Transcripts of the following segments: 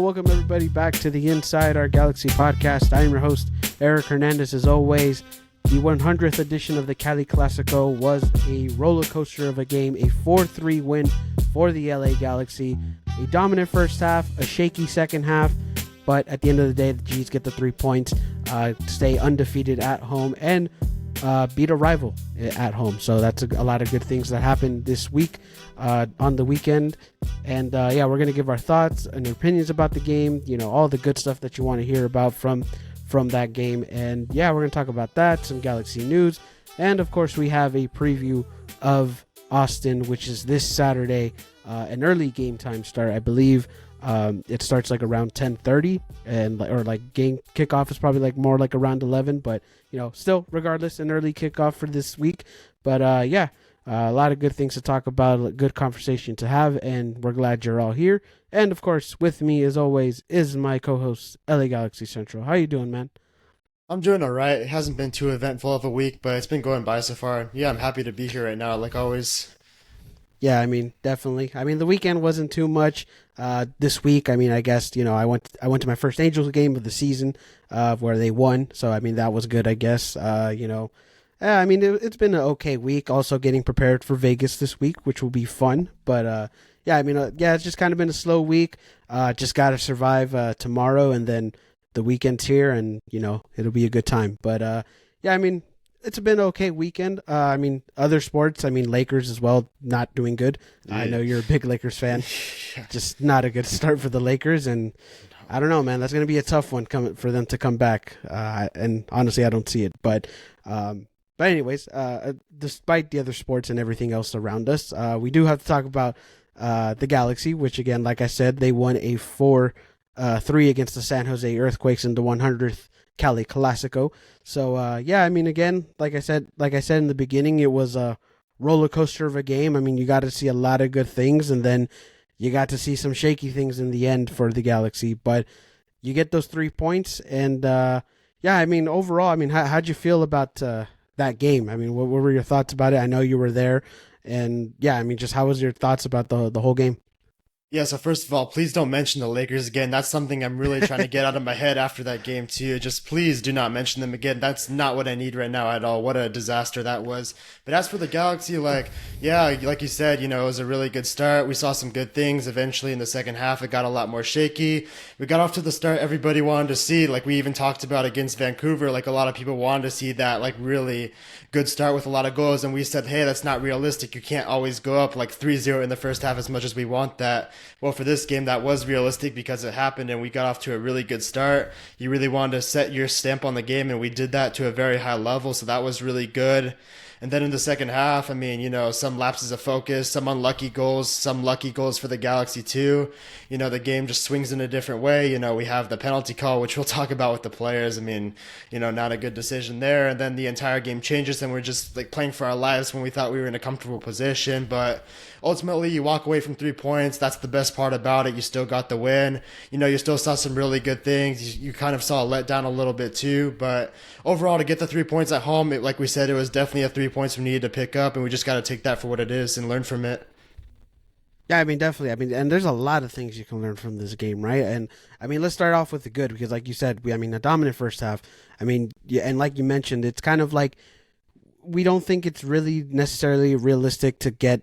welcome everybody back to the Inside Our Galaxy podcast. I am your host, Eric Hernandez. As always, the 100th edition of the Cali Clasico was a roller coaster of a game, a 4-3 win for the LA Galaxy. A dominant first half, a shaky second half, but at the end of the day, the G's get the 3 points, stay undefeated at home, and beat a rival at home. So that's a lot of good things that happened this week on the weekend. And we're going to give our thoughts and opinions about the game, all the good stuff that you want to hear about from that game. And we're going to talk about that, some Galaxy news, and of course we have a preview of Austin, which is this Saturday, an early game time start. I believe it starts like around 10:30, or game kickoff is probably more like around 11, but still, regardless, an early kickoff for this week. But a lot of good things to talk about, a good conversation to have, and we're glad you're all here. And of course, with me as always is my co-host LA Galaxy Central. How you doing, man? I'm doing all right. It hasn't been too eventful of a week, but it's been going by so far. Yeah, I'm happy to be here right now, like always. Yeah, definitely. The weekend wasn't too much. This week, I guess, I went to my first Angels game of the season, where they won. So, that was good, I guess. It's been an okay week. Also getting prepared for Vegas this week, which will be fun. But, it's just kind of been a slow week. Just got to survive tomorrow, and then the weekend's here, and, it'll be a good time. But, it's been an okay weekend. Other sports, Lakers as well, not doing good. Yeah. I know you're a big Lakers fan. Just not a good start for the Lakers, and I don't know, man. That's going to be a tough one for them to come back. And honestly, I don't see it. But anyways, despite the other sports and everything else around us, we do have to talk about the Galaxy, which again, like I said, they won a 4-3 against the San Jose Earthquakes in the 100th Cali Clasico. So again, like I said in the beginning, it was a roller coaster of a game. You got to see a lot of good things, and then you got to see some shaky things in the end for the Galaxy. But you get those 3 points, and overall, how'd you feel about that game? What were your thoughts about it? I know you were there, and just how was your thoughts about the whole game? Yeah, so first of all, please don't mention the Lakers again. That's something I'm really trying to get out of my head after that game, too. Just please do not mention them again. That's not what I need right now at all. What a disaster that was. But as for the Galaxy, like you said, it was a really good start. We saw some good things. Eventually, in the second half, it got a lot more shaky. We got off to the start everybody wanted to see. Like we even talked about against Vancouver, like a lot of people wanted to see that really good start with a lot of goals. And we said, hey, that's not realistic. You can't always go up 3-0 in the first half as much as we want that. Well, for this game, that was realistic because it happened and we got off to a really good start. You really wanted to set your stamp on the game, and we did that to a very high level, so that was really good. And then in the second half, some lapses of focus, some unlucky goals, some lucky goals for the Galaxy too. The game just swings in a different way. We have the penalty call, which we'll talk about with the players. Not a good decision there. And then the entire game changes and we're just playing for our lives when we thought we were in a comfortable position. But ultimately, you walk away from 3 points. That's the best part about it. You still got the win. You still saw some really good things. You kind of saw a letdown a little bit too. But overall, to get the 3 points at home, like we said, it was definitely a 3 points we needed to pick up, and we just got to take that for what it is and learn from it. Yeah, definitely. And there's a lot of things you can learn from this game, right? And let's start off with the good, because like you said, a dominant first half. And like you mentioned, it's kind of like we don't think it's really necessarily realistic to get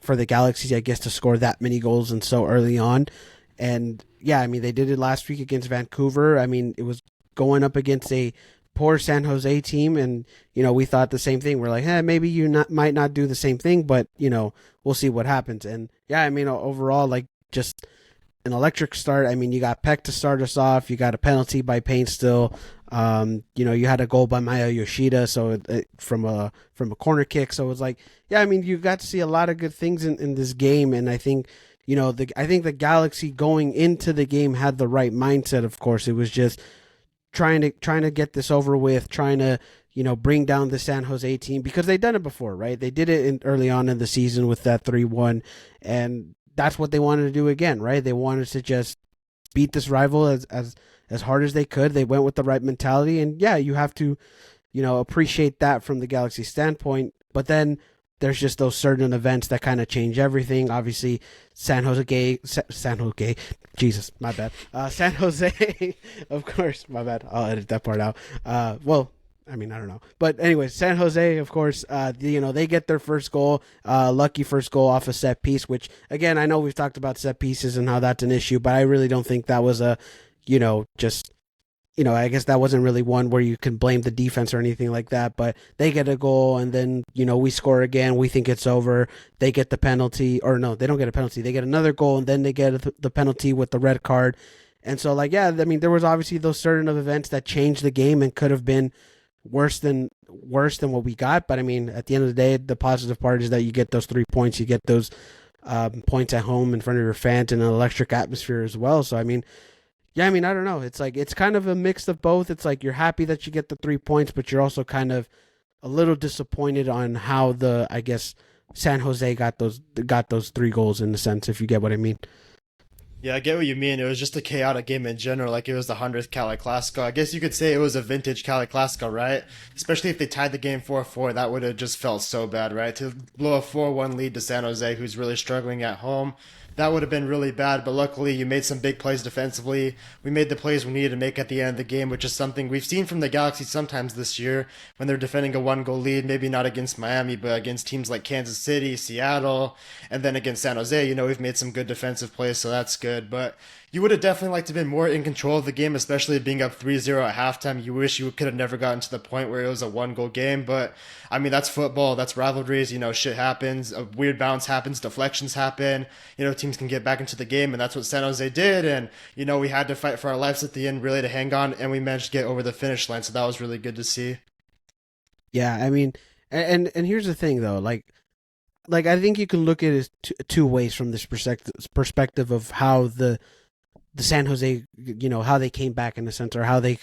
for the Galaxy, I guess, to score that many goals and so early on. And they did it last week against Vancouver. It was going up against a poor San Jose team, and we thought the same thing. We're like, maybe you might not do the same thing, but we'll see what happens. And overall, just an electric start. You got Peck to start us off. You got a penalty by Payne still. You had a goal by Maya Yoshida, so from a corner kick. So it was you got to see a lot of good things in this game, and I think the Galaxy going into the game had the right mindset. Of course, it was just trying to get this over with, trying to bring down the San Jose team, because they've done it before, right? They did it early on in the season with that 3-1, and that's what they wanted to do again, right? They wanted to just beat this rival as hard as they could. They went with the right mentality, and you have to appreciate that from the Galaxy standpoint. But then there's just those certain events that kind of change everything. Obviously, San Jose, Jesus, my bad. San Jose, of course, my bad. I'll edit that part out. Well, I mean, I don't know. But anyway, San Jose, of course, they get their first goal, lucky first goal off a set piece, which, again, I know we've talked about set pieces and how that's an issue, but I really don't think that was just I guess that wasn't really one where you can blame the defense or anything like that. But they get a goal, and then we score again. We think it's over. They get the penalty, or no, they don't get a penalty. They get another goal, and then they get the penalty with the red card. And so, I mean, there was obviously those certain of events that changed the game and could have been worse than what we got. But I mean, at the end of the day, the positive part is that you get those 3 points. You get those points at home in front of your fans in an electric atmosphere as well. So I mean. Yeah, I mean, I don't know. It's it's kind of a mix of both. It's you're happy that you get the 3 points, but you're also kind of a little disappointed on how I guess San Jose got those 3 goals in a sense, if you get what I mean. Yeah, I get what you mean. It was just a chaotic game in general. Like, it was the 100th Cali Clasico. I guess you could say it was a vintage Cali Clasico, right? Especially if they tied the game 4-4, that would have just felt so bad, right? To blow a 4-1 lead to San Jose, who's really struggling at home. That would have been really bad, but luckily you made some big plays defensively. We made the plays we needed to make at the end of the game, which is something we've seen from the Galaxy sometimes this year when they're defending a 1-goal lead, maybe not against Miami, but against teams like Kansas City, Seattle, and then against San Jose. We've made some good defensive plays, so that's good. But you would have definitely liked to have been more in control of the game, especially being up 3-0 at halftime. You wish you could have never gotten to the point where it was a 1-goal game, but I mean, that's football, that's rivalries, shit happens, a weird bounce happens, deflections happen, teams can get back into the game, and that's what San Jose did, and, we had to fight for our lives at the end, really, to hang on, and we managed to get over the finish line, so that was really good to see. Yeah, I mean, and here's the thing, though, I think you can look at it two ways from this perspective of how the San Jose, how they came back in a sense, or how they,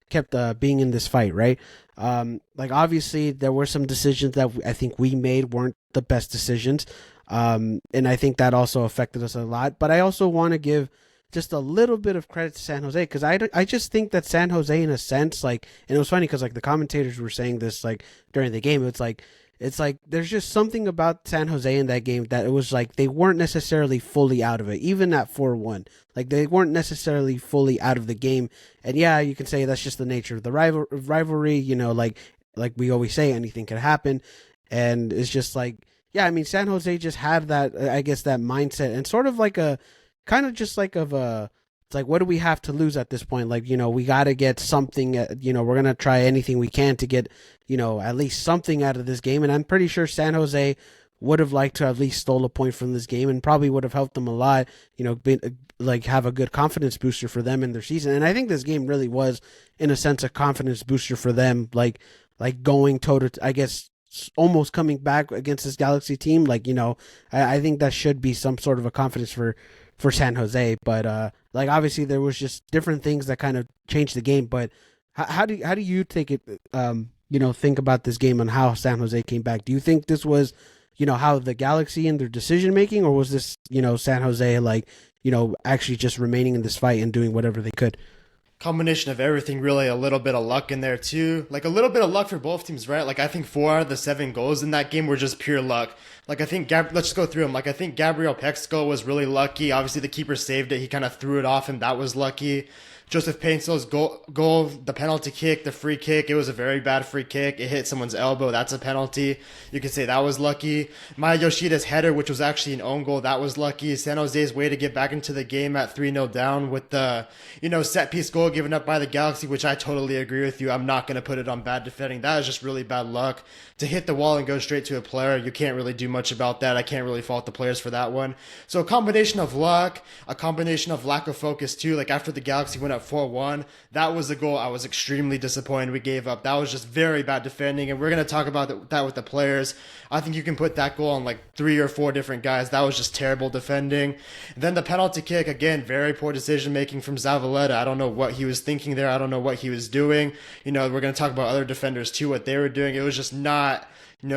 kept being in this fight, right? Obviously there were some decisions that I think we made weren't the best decisions, and I think that also affected us a lot. But I also want to give just a little bit of credit to San Jose, because I just think that San Jose, in a sense, and it was funny because the commentators were saying this during the game. It's there's just something about San Jose in that game that it was they weren't necessarily fully out of it, even at 4-1. They weren't necessarily fully out of the game. And yeah, you can say that's just the nature of the rivalry. Like we always say, anything can happen. And it's just yeah, I mean, San Jose just had that, I guess, that mindset, and sort of a kind of just of a. It's what do we have to lose at this point? We got to get something, we're going to try anything we can to get, at least something out of this game. And I'm pretty sure San Jose would have liked to have at least stole a point from this game, and probably would have helped them a lot, have a good confidence booster for them in their season. And I think this game really was, in a sense, a confidence booster for them, going toe to, I guess, almost coming back against this Galaxy team. I think that should be some sort of a confidence for San Jose. But obviously there was just different things that kind of changed the game. But how do you take it, think about this game and how San Jose came back? Do you think this was, how the Galaxy and their decision making, or was this, San Jose, actually just remaining in this fight and doing whatever they could? Combination of everything, really. A little bit of luck in there too, a little bit of luck for both teams, right? I think 4 out of the 7 goals in that game were just pure luck. I think let's just go through them. I think Gabriel Peck's goal was really lucky. Obviously the keeper saved it, he kind of threw it off, and that was lucky. Joseph Painsel's goal, the penalty kick, the free kick, it was a very bad free kick. It hit someone's elbow. That's a penalty. You could say that was lucky. Maya Yoshida's header, which was actually an own goal, that was lucky. San Jose's way to get back into the game at 3-0 down with the, set piece goal given up by the Galaxy, which I totally agree with you. I'm not going to put it on bad defending. That is just really bad luck. To hit the wall and go straight to a player, you can't really do much about that. I can't really fault the players for that one. So a combination of luck, a combination of lack of focus too. After the Galaxy went up 4-1, that was a goal I was extremely disappointed we gave up. That was just very bad defending, and we're going to talk about that with the players. I think you can put that goal on 3 or 4 different guys. That was just terrible defending. And then the penalty kick, again, very poor decision making from Zavaleta. I don't know what he was thinking there. I don't know what he was doing. We're going to talk about other defenders too, what they were doing. It was just not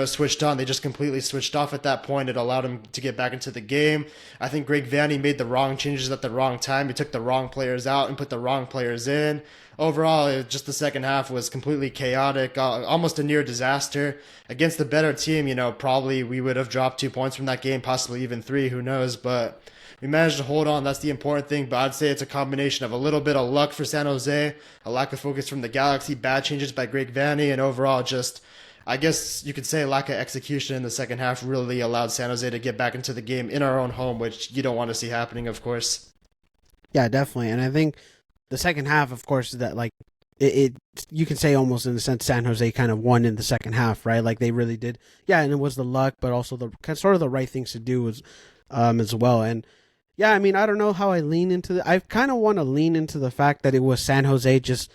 switched on. They just completely switched off at that point. It allowed him to get back into the game. I think Greg Vanney made the wrong changes at the wrong time. He took the wrong players out and put the wrong players in. Overall, just the second half was completely chaotic, almost a near disaster. Against the better team, probably we would have dropped 2 points from that game, possibly even three, who knows. But we managed to hold on. That's the important thing. But I'd say it's a combination of a little bit of luck for San Jose, a lack of focus from the Galaxy, bad changes by Greg Vanney, and overall just, I guess you could say, lack of execution in the second half really allowed San Jose to get back into the game in our own home, which you don't want to see happening, of course. Yeah, definitely. And I think the second half, of course, that like it you can say almost in a sense San Jose kind of won in the second half, right? Like they really did. Yeah, and it was the luck, but also the sort of the right things to do was as well. And yeah, I mean, I don't know how I lean into I kind of want to lean into the fact that it was San Jose just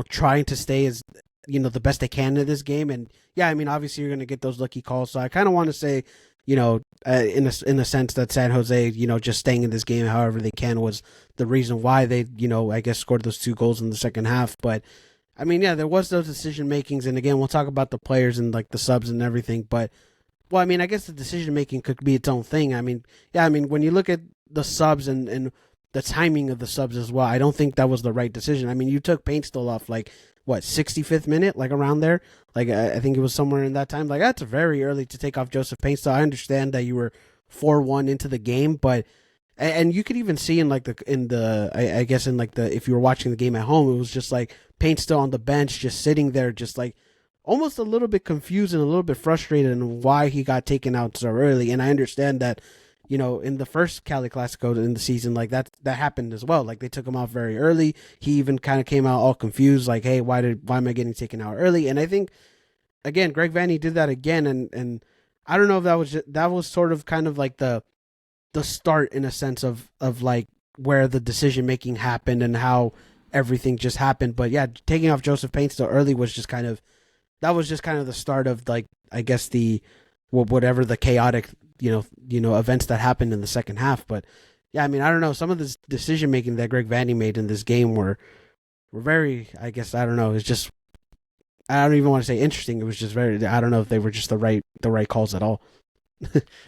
trying to stay as the best they can in this game. And yeah, I mean, obviously you're going to get those lucky calls. So I kind of want to say, in a sense that San Jose, just staying in this game however they can was the reason why they, I guess scored those 2 goals in the second half. But I mean, yeah, there was those decision makings, and again, we'll talk about the players and like the subs and everything. But well, I mean, I guess the decision making could be its own thing. I mean, yeah, I mean, when you look at the subs and the timing of the subs as well, I don't think that was the right decision. I mean, you took Paintstill off like what 65th minute, like around there. Like I think it was somewhere in that time. Like that's very early to take off Joseph Paintstill. I understand that you were 4-1 into the game, but and you could even see in like I guess in like the if you were watching the game at home, it was just like Paintstill on the bench, just sitting there, just like almost a little bit confused and a little bit frustrated in why he got taken out so early. And I understand that, in the first Cali Clasico in the season, like that happened as well. Like they took him off very early. He even kind of came out all confused, like, hey, why am I getting taken out early? And I think again, Greg Vanney did that again, and I don't know if that was sort of kind of like the start in a sense of like where the decision making happened and how everything just happened. But yeah, taking off Joseph Paintstill early was just kind of the start of like I guess the whatever the chaotic events that happened in the second half. But yeah, I mean I don't know, some of the decision making that Greg Vanney made in this game were very, I guess, I don't know, it's just I don't even want to say interesting. It was just very, I don't know if they were just the right calls at all.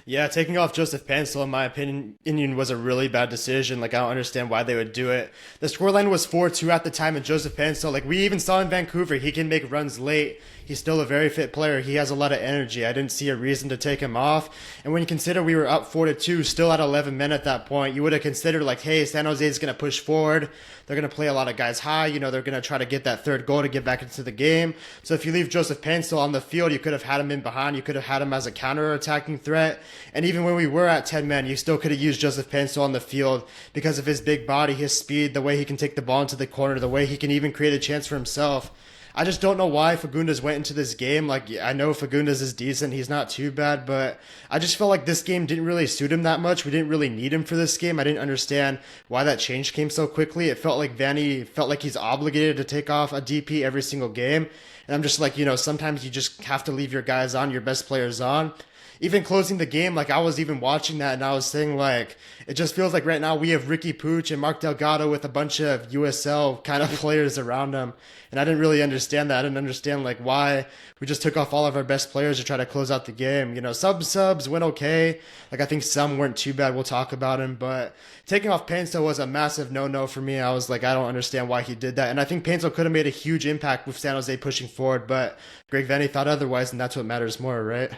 Yeah, taking off Joseph Pansel, in my opinion, was a really bad decision. Like, I don't understand why they would do it. The scoreline was 4-2 at the time, and Joseph Pansel, like, we even saw in Vancouver, he can make runs late. He's still a very fit player. He has a lot of energy. I didn't see a reason to take him off. And when you consider we were up 4-2, still at 11 men at that point, you would have considered, like, hey, San Jose is going to push forward. They're going to play a lot of guys high. They're going to try to get that third goal to get back into the game. So if you leave Joseph Pansel on the field, you could have had him in behind. You could have had him as a counter-attacking threat. And even when we were at 10 men, you still could have used Joseph Pansel on the field because of his big body, his speed, the way he can take the ball into the corner, the way he can even create a chance for himself. I just don't know why Fagundes went into this game. Like, I know Fagundes is decent. He's not too bad, but I just felt like this game didn't really suit him that much. We didn't really need him for this game. I didn't understand why that change came so quickly. It felt like Vanny felt like he's obligated to take off a DP every single game. And I'm just like, sometimes you just have to leave your guys on, your best players on. Even closing the game, like I was even watching that and I was saying like, it just feels like right now we have Ricky Pooch and Mark Delgado with a bunch of USL kind of players around them. And I didn't really understand that. I didn't understand like why we just took off all of our best players to try to close out the game. Subs went okay. Like I think some weren't too bad. We'll talk about him, but taking off Painstill was a massive no-no for me. I was like, I don't understand why he did that. And I think Painstill could have made a huge impact with San Jose pushing forward, but Greg Vanney thought otherwise, and that's what matters more, right?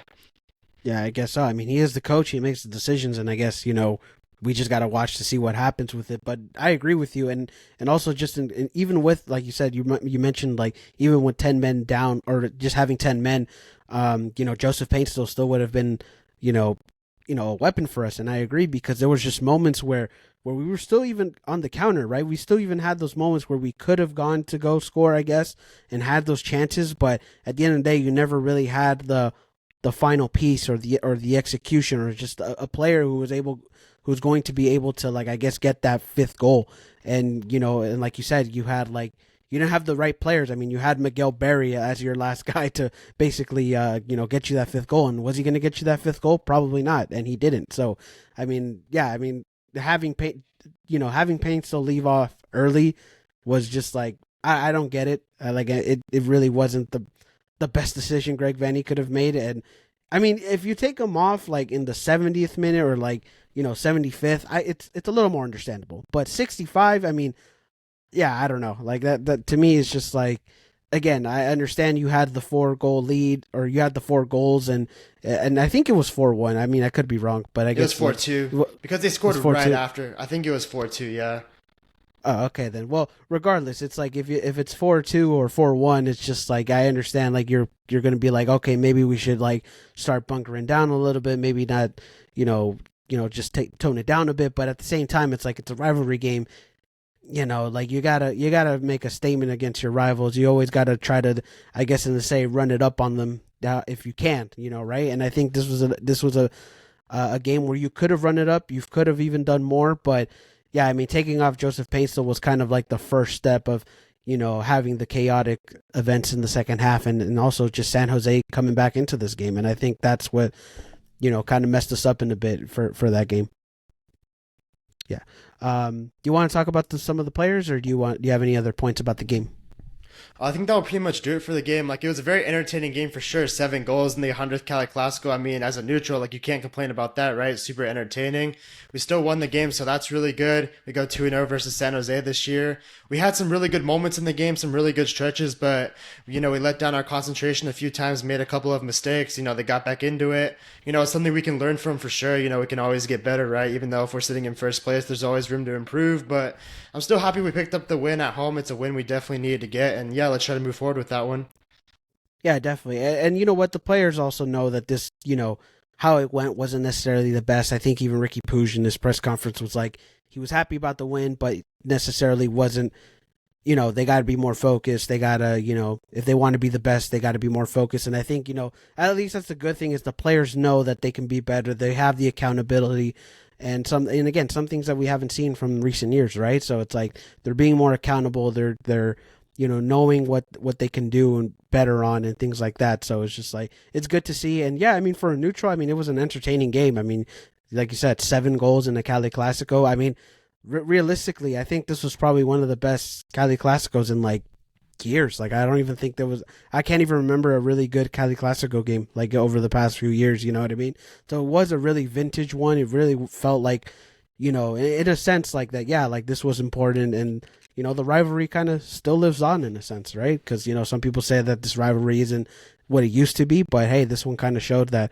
Yeah, I guess so. I mean, he is the coach. He makes the decisions, and I guess we just got to watch to see what happens with it. But I agree with you, and also just even with like you said, you mentioned like even with 10 men down or just having 10 men, Joseph Painstill still would have been a weapon for us, and I agree because there was just moments where we were still even on the counter, right? We still even had those moments where we could have gone to go score, I guess, and had those chances, but at the end of the day, you never really had the final piece or the execution or just a player who's going to be able to like I guess get that fifth goal. And and like you said, you had like you didn't have the right players. I mean, you had Miguel Berry as your last guy to basically get you that fifth goal, and was he going to get you that fifth goal? Probably not, and he didn't. So I mean, yeah, I mean having Paint still leave off early was just like I don't get it. Like it really wasn't the best decision Greg Vanny could have made. And I mean, if you take him off like in the 70th minute or like 75th, it's a little more understandable. But 65, I mean, yeah, I don't know. Like that to me is just like, again, I understand you had the 4 goal lead, or you had the 4 goals, and I think it was 4-1. I mean, I could be wrong, but I It was guess 4-2 because they scored it's 4-2. right after. I think it was 4-2. Yeah. Oh, okay then. Well, regardless, it's like if it's 4-2 or 4-1, it's just like I understand. Like you're gonna be like, okay, maybe we should like start bunkering down a little bit. Maybe not, just tone it down a bit. But at the same time, it's like it's a rivalry game. Like you gotta make a statement against your rivals. You always gotta try to, I guess, in the say, run it up on them if you can. Right? And I think this was a game where you could have run it up. You could have even done more, but yeah, I mean, taking off Joseph Paintstil was kind of like the first step of, having the chaotic events in the second half, and also just San Jose coming back into this game. And I think that's what, kind of messed us up in a bit for that game. Yeah. Do you want to talk about some of the players, or do you have any other points about the game? I think that will pretty much do it for the game. Like, it was a very entertaining game for sure. 7 goals in the 100th Cali Clasico. I mean, as a neutral, like, you can't complain about that, right? Super entertaining. We still won the game, so that's really good. We go 2-0 versus San Jose this year. We had some really good moments in the game, some really good stretches, but, we let down our concentration a few times, made a couple of mistakes. They got back into it. It's something we can learn from for sure. We can always get better, right? Even though if we're sitting in first place, there's always room to improve, but I'm still happy we picked up the win at home. It's a win we definitely needed to get, and yeah, let's try to move forward with that one. Yeah, definitely. And you know what? The players also know that this, how it went wasn't necessarily the best. I think even Ricky Pouge in this press conference was like, he was happy about the win, but necessarily wasn't, they got to be more focused. They got to, if they want to be the best, they got to be more focused. And I think, at least that's the good thing, is the players know that they can be better. They have the accountability. And again, some things that we haven't seen from recent years, right? So it's like they're being more accountable. They're knowing what they can do and better on and things like that. So it's just like, it's good to see. And yeah, I mean, for a neutral, I mean, it was an entertaining game. I mean, like you said, 7 goals in the Cali Clasico. I mean, realistically, I think this was probably one of the best Cali Clasicos in like years. Like, I don't even think I can't even remember a really good Cali Clasico game like over the past few years. You know what I mean? So it was a really vintage one. It really felt like, in a sense, like that. Yeah, like this was important, and the rivalry kind of still lives on in a sense, right? Because some people say that this rivalry isn't what it used to be, but hey, this one kind of showed that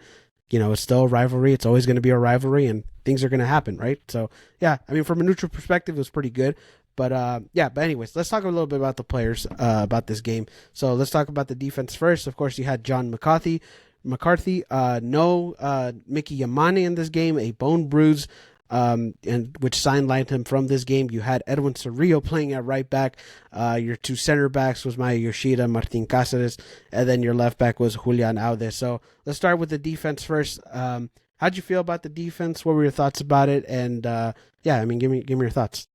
it's still a rivalry. It's always going to be a rivalry, and things are going to happen, right? So yeah, I mean, from a neutral perspective, it was pretty good. But yeah, but anyways, let's talk a little bit about the players about this game. So let's talk about the defense first. Of course, you had John McCarthy, no Mickey Yamane in this game, a bone bruise, and which sidelined him from this game. You had Edwin Cerrillo playing at right back. Your 2 center backs was Maya Yoshida, Martin Cáceres, and then your left back was Julian Aude. So let's start with the defense first. How'd you feel about the defense? What were your thoughts about it? And yeah, I mean, give me your thoughts.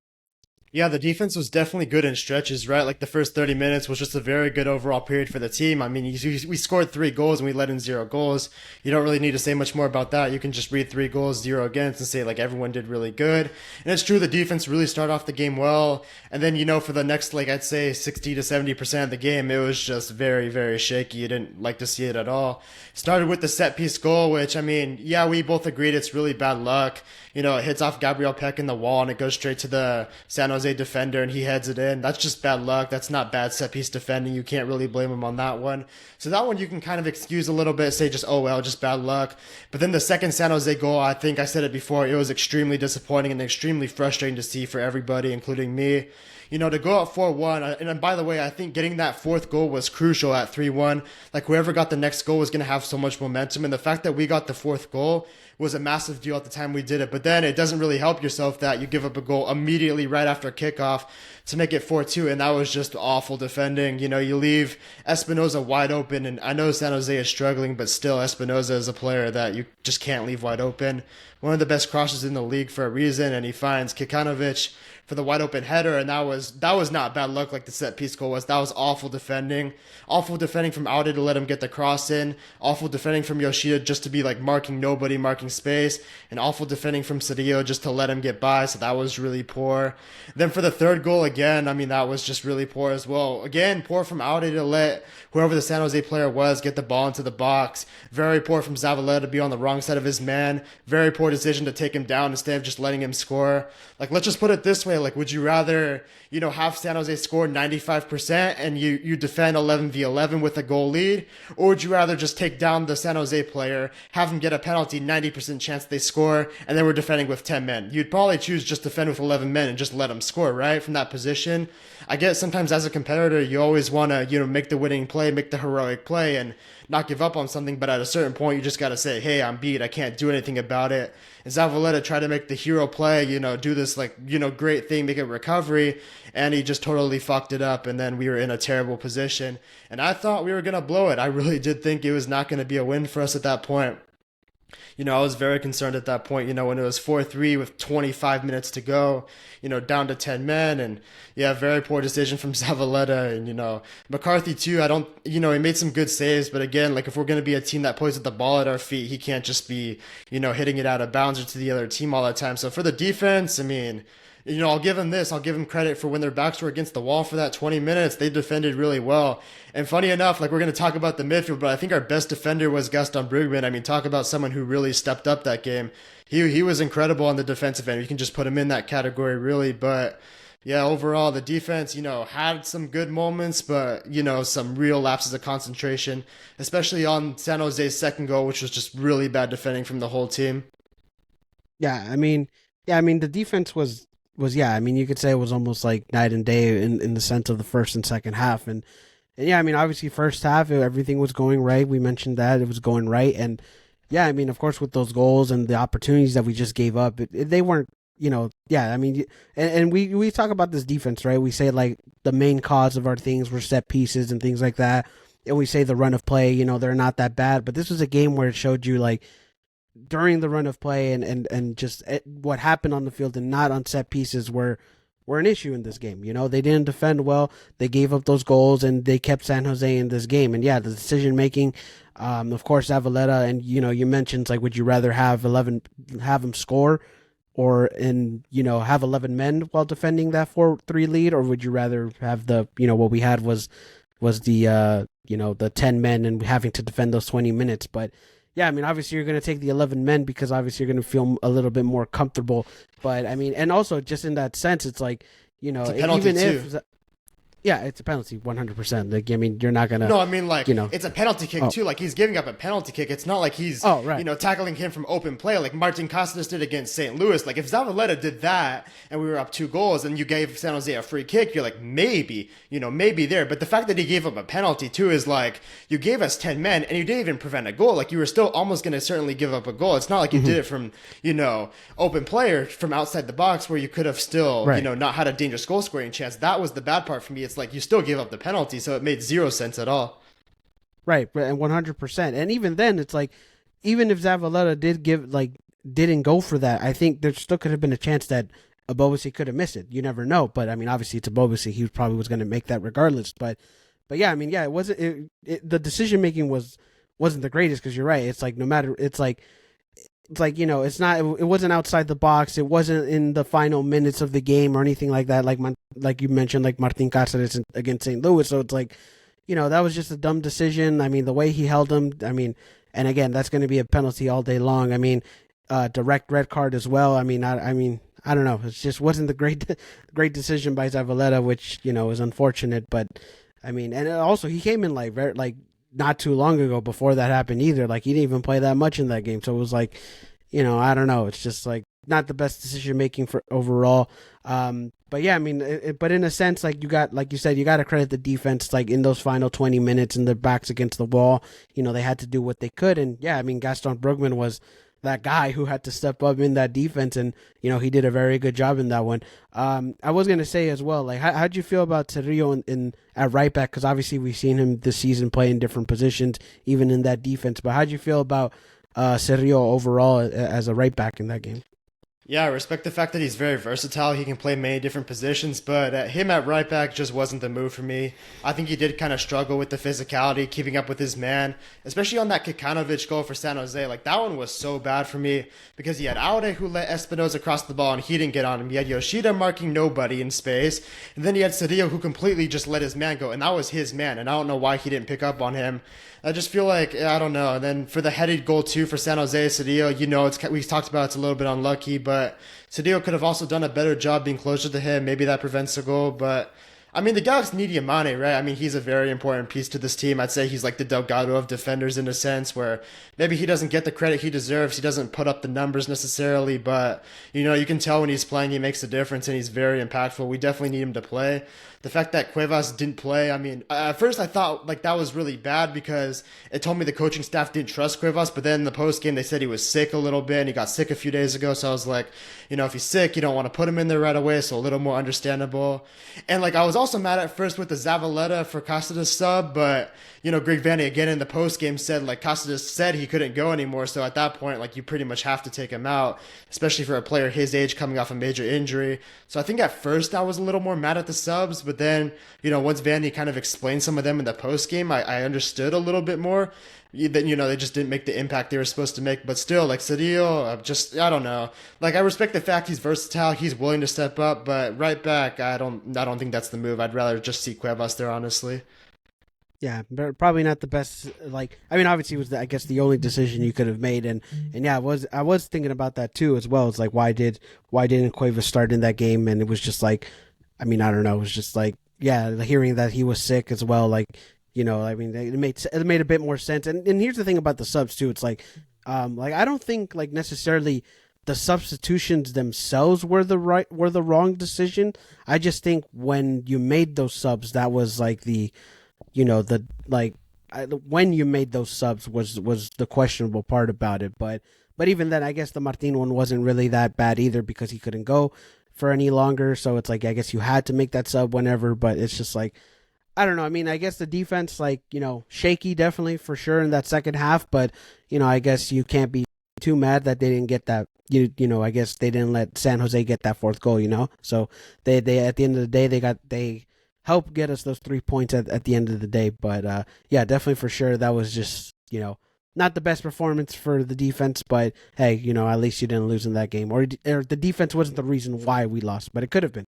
Yeah, the defense was definitely good in stretches, right? Like the first 30 minutes was just a very good overall period for the team. I mean, we scored 3 goals and we let in 0 goals. You don't really need to say much more about that. You can just read 3 goals, 0 against, and say like everyone did really good. And it's true, the defense really started off the game well. And then, for the next, like I'd say 60 to 70% of the game, it was just very, very shaky. You didn't like to see it at all. Started with the set piece goal, which, I mean, yeah, we both agreed it's really bad luck. It hits off Gabriel Peck in the wall and it goes straight to the San Jose defender and he heads it in. That's just bad luck. That's not bad set piece defending. You can't really blame him on that one. So that one you can kind of excuse a little bit, say just, oh well, just bad luck. But then the second San Jose goal, I think I said it before, it was extremely disappointing and extremely frustrating to see for everybody, including me. To go up 4-1, and by the way, I think getting that 4th goal was crucial at 3-1. Like, whoever got the next goal was going to have so much momentum, and the fact that we got the 4th goal was a massive deal at the time we did it. But then it doesn't really help yourself that you give up a goal immediately right after kickoff to make it 4-2, and that was just awful defending. You leave Espinoza wide open, and I know San Jose is struggling, but still, Espinoza is a player that you just can't leave wide open. One of the best crosses in the league for a reason, and he finds Kikanovic for the wide open header, and that was not bad luck like the set piece goal was. That was awful defending from Audi to let him get the cross in, awful defending from Yoshida just to be like marking nobody, marking space, and awful defending from Cedillo just to let him get by. So that was really poor. Then for the third goal again, I mean that was just really poor as well. Again, poor from Audi to let whoever the San Jose player was get the ball into the box. Very poor from Zavaleta to be on the wrong side of his man. Very poor decision to take him down instead of just letting him score. Like, let's just put it this way. Like, would you rather, have San Jose score 95% and you defend 11v11 with a goal lead? Or would you rather just take down the San Jose player, have him get a penalty, 90% chance they score, and then we're defending with 10 men? You'd probably choose just defend with 11 men and just let them score, right? From that position. I guess sometimes as a competitor, you always want to, make the winning play, make the heroic play, and not give up on something, but at a certain point, you just got to say, hey, I'm beat. I can't do anything about it. And Zavaleta tried to make the hero play, do this, great thing, make a recovery, and he just totally fucked it up, and then we were in a terrible position. And I thought we were going to blow it. I really did think it was not going to be a win for us at that point. I was very concerned at that point, when it was 4-3 with 25 minutes to go, down to 10 men. And yeah, very poor decision from Zavaleta. And, McCarthy too, he made some good saves. But again, if we're going to be a team that plays with the ball at our feet, he can't just be, hitting it out of bounds or to the other team all the time. So for the defense, I mean, I'll give him this. I'll give him credit for when their backs were against the wall for that 20 minutes. They defended really well. And funny enough, we're going to talk about the midfield, but I think our best defender was Gaston Brugman. I mean, talk about someone who really stepped up that game. He was incredible on the defensive end. You can just put him in that category, really. But yeah, overall, the defense, had some good moments, but, some real lapses of concentration, especially on San Jose's second goal, which was just really bad defending from the whole team. The defense was yeah, I mean, you could say it was almost like night and day in the sense of the first and second half. And yeah, I mean, obviously first half, everything was going right. We mentioned that it was going right. And yeah, I mean, of course, with those goals and the opportunities that we just gave up, they weren't, yeah, I mean, and we talk about this defense, right? We say the main cause of our things were set pieces and things like that. And we say the run of play, they're not that bad. But this was a game where it showed you during the run of play and just what happened on the field and not on set pieces were an issue in this game. They didn't defend well. They gave up those goals and they kept San Jose in this game. And yeah, the decision making, of course, Zavaleta, and you mentioned would you rather have him score or have 11 men while defending that 4-3 lead, or would you rather have what we had was the 10 men and having to defend those 20 minutes. But yeah, I mean, obviously you're going to take the 11 men because obviously you're going to feel a little bit more comfortable. But I mean, and also just in that sense, it's It's a penalty even too. if, yeah, it's a penalty 100%. I mean, you're not going to. No, I mean, it's a penalty kick too. He's giving up a penalty kick. It's not like he's, right. Tackling him from open play like Martin Casas did against St. Louis. If Zavaleta did that and we were up 2 goals and you gave San Jose a free kick, you're maybe there. But the fact that he gave up a penalty too is you gave us 10 men and you didn't even prevent a goal. You were still almost going to certainly give up a goal. It's not like you did it from, open play or from outside the box where you could have still, right. Not had a dangerous goal scoring chance. That was the bad part for me. It's you still gave up the penalty, so it made 0 sense at all. Right, and 100%. And even then, it's even if Zavaleta didn't go for that, I think there still could have been a chance that Abobasi could have missed it. You never know, but I mean, obviously it's Abobasi. He probably was going to make that regardless. But yeah, I mean, yeah, it wasn't. The decision making wasn't the greatest because you're right. It's no matter. It's it's not. It wasn't outside the box. It wasn't in the final minutes of the game or anything like that. Like you mentioned, Martin Cáceres against St. Louis. So it's that was just a dumb decision. I mean, the way he held him. I mean, and again, that's going to be a penalty all day long. I mean, direct red card as well. I mean, I don't know. It just wasn't the great decision by Zavaleta, which is unfortunate. But I mean, and also he came in not too long ago before that happened either. He didn't even play that much in that game. So it was I don't know. It's just not the best decision making for overall. But yeah, I mean, but in a sense, you said, you got to credit the defense, in those final 20 minutes and their backs against the wall, they had to do what they could. And yeah, I mean, Gaston Brugman was that guy who had to step up in that defense. And, he did a very good job in that one. I was going to say as well, how'd you feel about Cerrillo at right back? Cause obviously we've seen him this season play in different positions, even in that defense, but how'd you feel about Cerrillo overall as a right back in that game? Yeah, I respect the fact that he's very versatile. He can play many different positions, but him at right back just wasn't the move for me. I think he did kind of struggle with the physicality, keeping up with his man, especially on that Kikanovic goal for San Jose. Like, that one was so bad for me because he had Aude who let Espinoza cross the ball and he didn't get on him. He had Yoshida marking nobody in space, and then he had Cedillo who completely just let his man go, and that was his man, and I don't know why he didn't pick up on him. I just feel like I don't know. And then for the headed goal too for San Jose, Cedillo, we talked about it's a little bit unlucky, but Cedillo could have also done a better job being closer to him. Maybe that prevents a goal, but I mean the Galaxy need Yamane, right? I mean he's a very important piece to this team. I'd say he's like the Delgado of defenders in a sense, where maybe he doesn't get the credit he deserves. He doesn't put up the numbers necessarily, but you can tell when he's playing, he makes a difference and he's very impactful. We definitely need him to play. The fact that Cuevas didn't play, I mean, at first I thought like that was really bad because it told me the coaching staff didn't trust Cuevas, but then in the post game they said he was sick a little bit and he got sick a few days ago. So I was like, if he's sick, you don't want to put him in there right away, so a little more understandable. And like I was also mad at first with the Zavaleta for Cáceres sub, but Greg Vanny again in the post game said like Cáceres said he couldn't go anymore. So at that point, like you pretty much have to take him out, especially for a player his age coming off a major injury. So I think at first I was a little more mad at the subs, but then once Vandy kind of explained some of them in the post game, I understood a little bit more. That they just didn't make the impact they were supposed to make, but still, like Cedillo, I don't know. Like I respect the fact he's versatile, he's willing to step up, but right back, I don't think that's the move. I'd rather just see Cuevas there, honestly. Yeah, but probably not the best. Like, I mean, obviously, it was I guess the only decision you could have made, and yeah, I was thinking about that too as well. It's like why didn't Cuevas start in that game? And it was just like, I mean, I don't know. It was just like, yeah, hearing that he was sick as well. Like, I mean, it made a bit more sense. And here's the thing about the subs too. It's like I don't think like necessarily the substitutions themselves were the wrong decision. I just think when you made those subs, that was like the like when you made those subs was the questionable part about it. But even then, I guess the Martin one wasn't really that bad either because he couldn't go for any longer. So it's like I guess you had to make that sub whenever. But it's just like I don't know. I mean, I guess the defense like shaky definitely for sure in that second half. But I guess you can't be too mad that they didn't get that. I guess they didn't let San Jose get that fourth goal. So they at the end of the day they help get us those 3 points at the end of the day. But yeah, definitely for sure that was just not the best performance for the defense. But hey, at least you didn't lose in that game, or the defense wasn't the reason why we lost, but it could have been.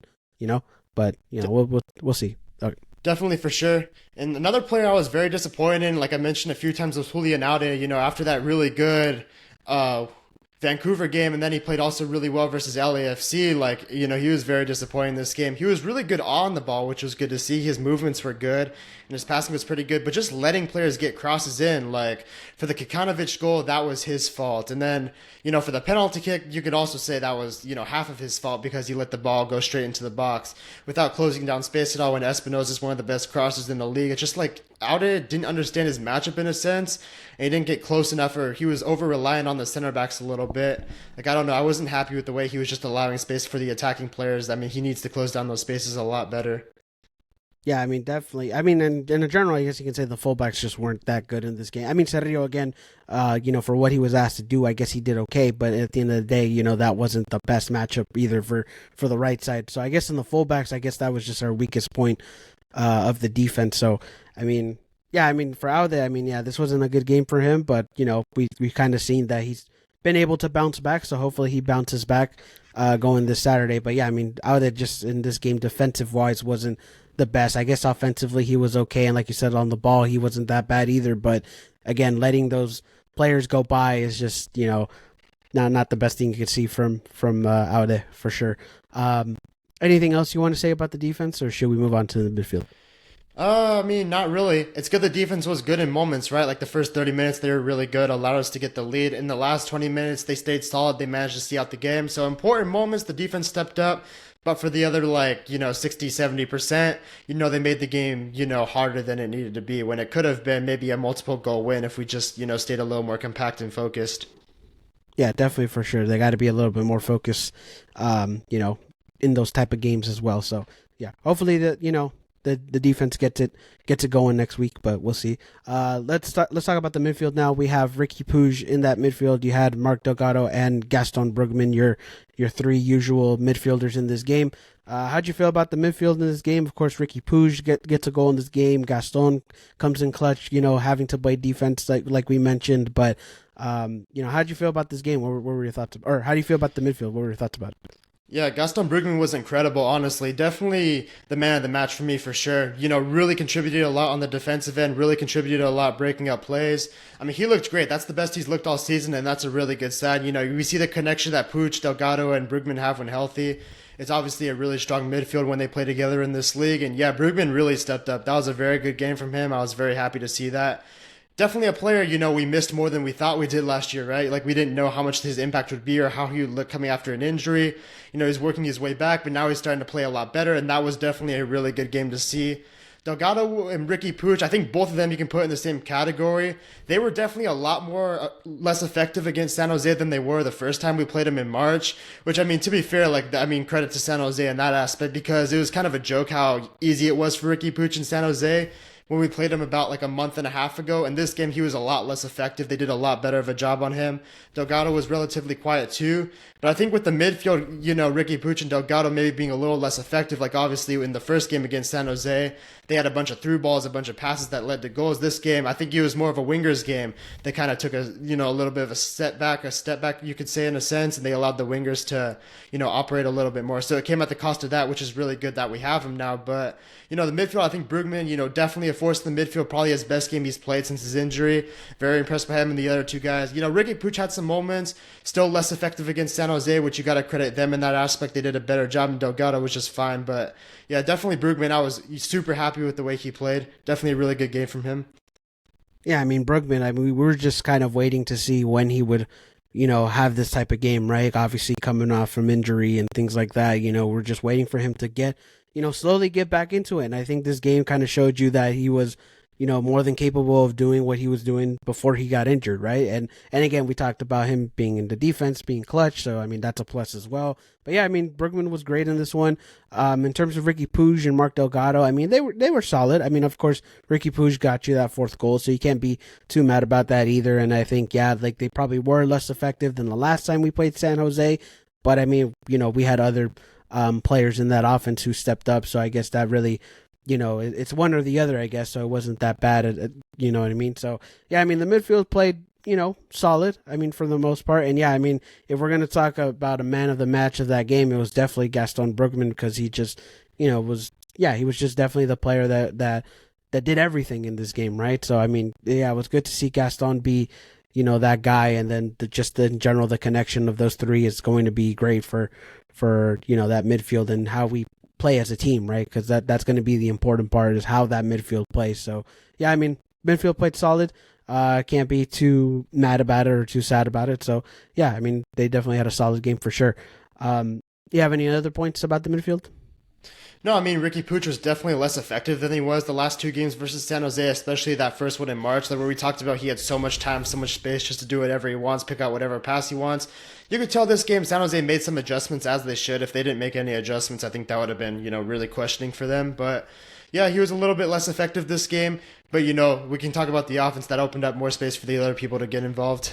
But we'll see. Okay. Definitely for sure. And another player I was very disappointed in, like I mentioned a few times, was Julian Aude. After that really good Vancouver game, and then he played also really well versus LAFC. Like, he was very disappointing in this game. He was really good on the ball, which was good to see. His movements were good, and his passing was pretty good, but just letting players get crosses in, like, for the Kikanovic goal, that was his fault. And then, for the penalty kick, you could also say that was, half of his fault because he let the ball go straight into the box without closing down space at all when Espinoza is one of the best crossers in the league. It's just like, Aude didn't understand his matchup in a sense, and he didn't get close enough, or he was over-reliant on the center backs a little bit. Like, I don't know, I wasn't happy with the way he was just allowing space for the attacking players. I mean, he needs to close down those spaces a lot better. Yeah, I mean, definitely. I mean, in general, I guess you can say the fullbacks just weren't that good in this game. I mean, Cerrillo, again, for what he was asked to do, I guess he did okay. But at the end of the day, that wasn't the best matchup either for the right side. So I guess in the fullbacks, I guess that was just our weakest point of the defense. So, I mean, yeah, I mean, for Aude, I mean, yeah, this wasn't a good game for him. But, we've kind of seen that he's been able to bounce back. So hopefully he bounces back going this Saturday. But, yeah, I mean, Aude just in this game, defensive-wise, wasn't the best. I guess offensively he was okay, and like you said, on the ball he wasn't that bad either. But again, letting those players go by is just not the best thing you could see from Aude for sure. Anything else you want to say about the defense, or should we move on to the midfield? I mean, not really. It's good the defense was good in moments, right? Like the first 30 minutes, they were really good, allowed us to get the lead. In the last 20 minutes, they stayed solid. They managed to see out the game. So important moments, the defense stepped up. But for the other, 60, 70%, they made the game, harder than it needed to be when it could have been maybe a multiple goal win if we just, stayed a little more compact and focused. Yeah, definitely for sure. They got to be a little bit more focused, in those type of games as well. So, yeah, hopefully that, the defense gets it going next week, but we'll see. Let's talk about the midfield now. We have Ricky Puig in that midfield. You had Mark Delgado and Gaston Brugman, your three usual midfielders in this game. How'd you feel about the midfield in this game? Of course, Ricky Puig gets a goal in this game. Gaston comes in clutch, having to play defense like we mentioned. But how'd you feel about this game? What were your thoughts? Or how do you feel about the midfield? What were your thoughts about it? Yeah, Gaston Brugman was incredible, honestly. Definitely the man of the match for me, for sure. Really contributed a lot on the defensive end, really contributed a lot breaking up plays. I mean, he looked great. That's the best he's looked all season, and that's a really good sign. We see the connection that Puig, Delgado, and Brugman have when healthy. It's obviously a really strong midfield when they play together in this league. And yeah, Brugman really stepped up. That was a very good game from him. I was very happy to see that. Definitely a player, we missed more than we thought we did last year, right? Like, we didn't know how much his impact would be or how he would look coming after an injury. He's working his way back, but now he's starting to play a lot better, and that was definitely a really good game to see. Delgado and Ricky Puig, I think both of them you can put in the same category. They were definitely a lot more less effective against San Jose than they were the first time we played them in March, which, to be fair, credit to San Jose in that aspect, because it was kind of a joke how easy it was for Ricky Puig in San Jose when we played him about like a month and a half ago. In this game, he was a lot less effective. They did a lot better of a job on him. Delgado was relatively quiet too. But I think with the midfield, Ricky Puig and Delgado maybe being a little less effective, like obviously in the first game against San Jose, they had a bunch of through balls, a bunch of passes that led to goals. This game, I think it was more of a wingers game. They kind of took a little bit of a step back, you could say, in a sense, and they allowed the wingers to, operate a little bit more. So it came at the cost of that, which is really good that we have him now. But, the midfield, I think Brugman, definitely a force in the midfield, probably his best game he's played since his injury. Very impressed by him and the other two guys. Ricky Puig had some moments, still less effective against San Jose, which you got to credit them in that aspect. They did a better job, and Delgado was just fine. But yeah, definitely Brugman. I was super happy with the way he played. Definitely a really good game from him. Yeah, Brugman, we were just kind of waiting to see when he would, have this type of game, right? Obviously coming off from injury and things like that, we're just waiting for him to get, slowly get back into it. And I think this game kind of showed you that he was, more than capable of doing what he was doing before he got injured, right? And again, we talked about him being in the defense, being clutch, so that's a plus as well. But yeah, Brugman was great in this one. In terms of Ricky Puig and Mark Delgado, they were solid. Of course, Ricky Puig got you that fourth goal, so you can't be too mad about that either. And I think, yeah, like they probably were less effective than the last time we played San Jose. But we had other players in that offense who stepped up, so I guess that really, it's one or the other, I guess, so it wasn't that bad, you know what I mean? So, yeah, the midfield played, solid, for the most part. And, yeah, if we're going to talk about a man of the match of that game, it was definitely Gaston Brugman, because he just, he was just definitely the player that did everything in this game, right? So, yeah, it was good to see Gaston be, that guy, and then in general, the connection of those three is going to be great for that midfield and how we play as a team, right? Because that's going to be the important part, is how that midfield plays. So yeah, midfield played solid. Can't be too mad about it or too sad about it. So yeah, they definitely had a solid game for sure. You have any other points about the midfield? No, Ricky Puig was definitely less effective than he was the last two games versus San Jose, especially that first one in March, where we talked about he had so much time, so much space just to do whatever he wants, pick out whatever pass he wants. You could tell this game San Jose made some adjustments, as they should. If they didn't make any adjustments, I think that would have been, really questioning for them. But yeah, he was a little bit less effective this game. But, we can talk about the offense that opened up more space for the other people to get involved.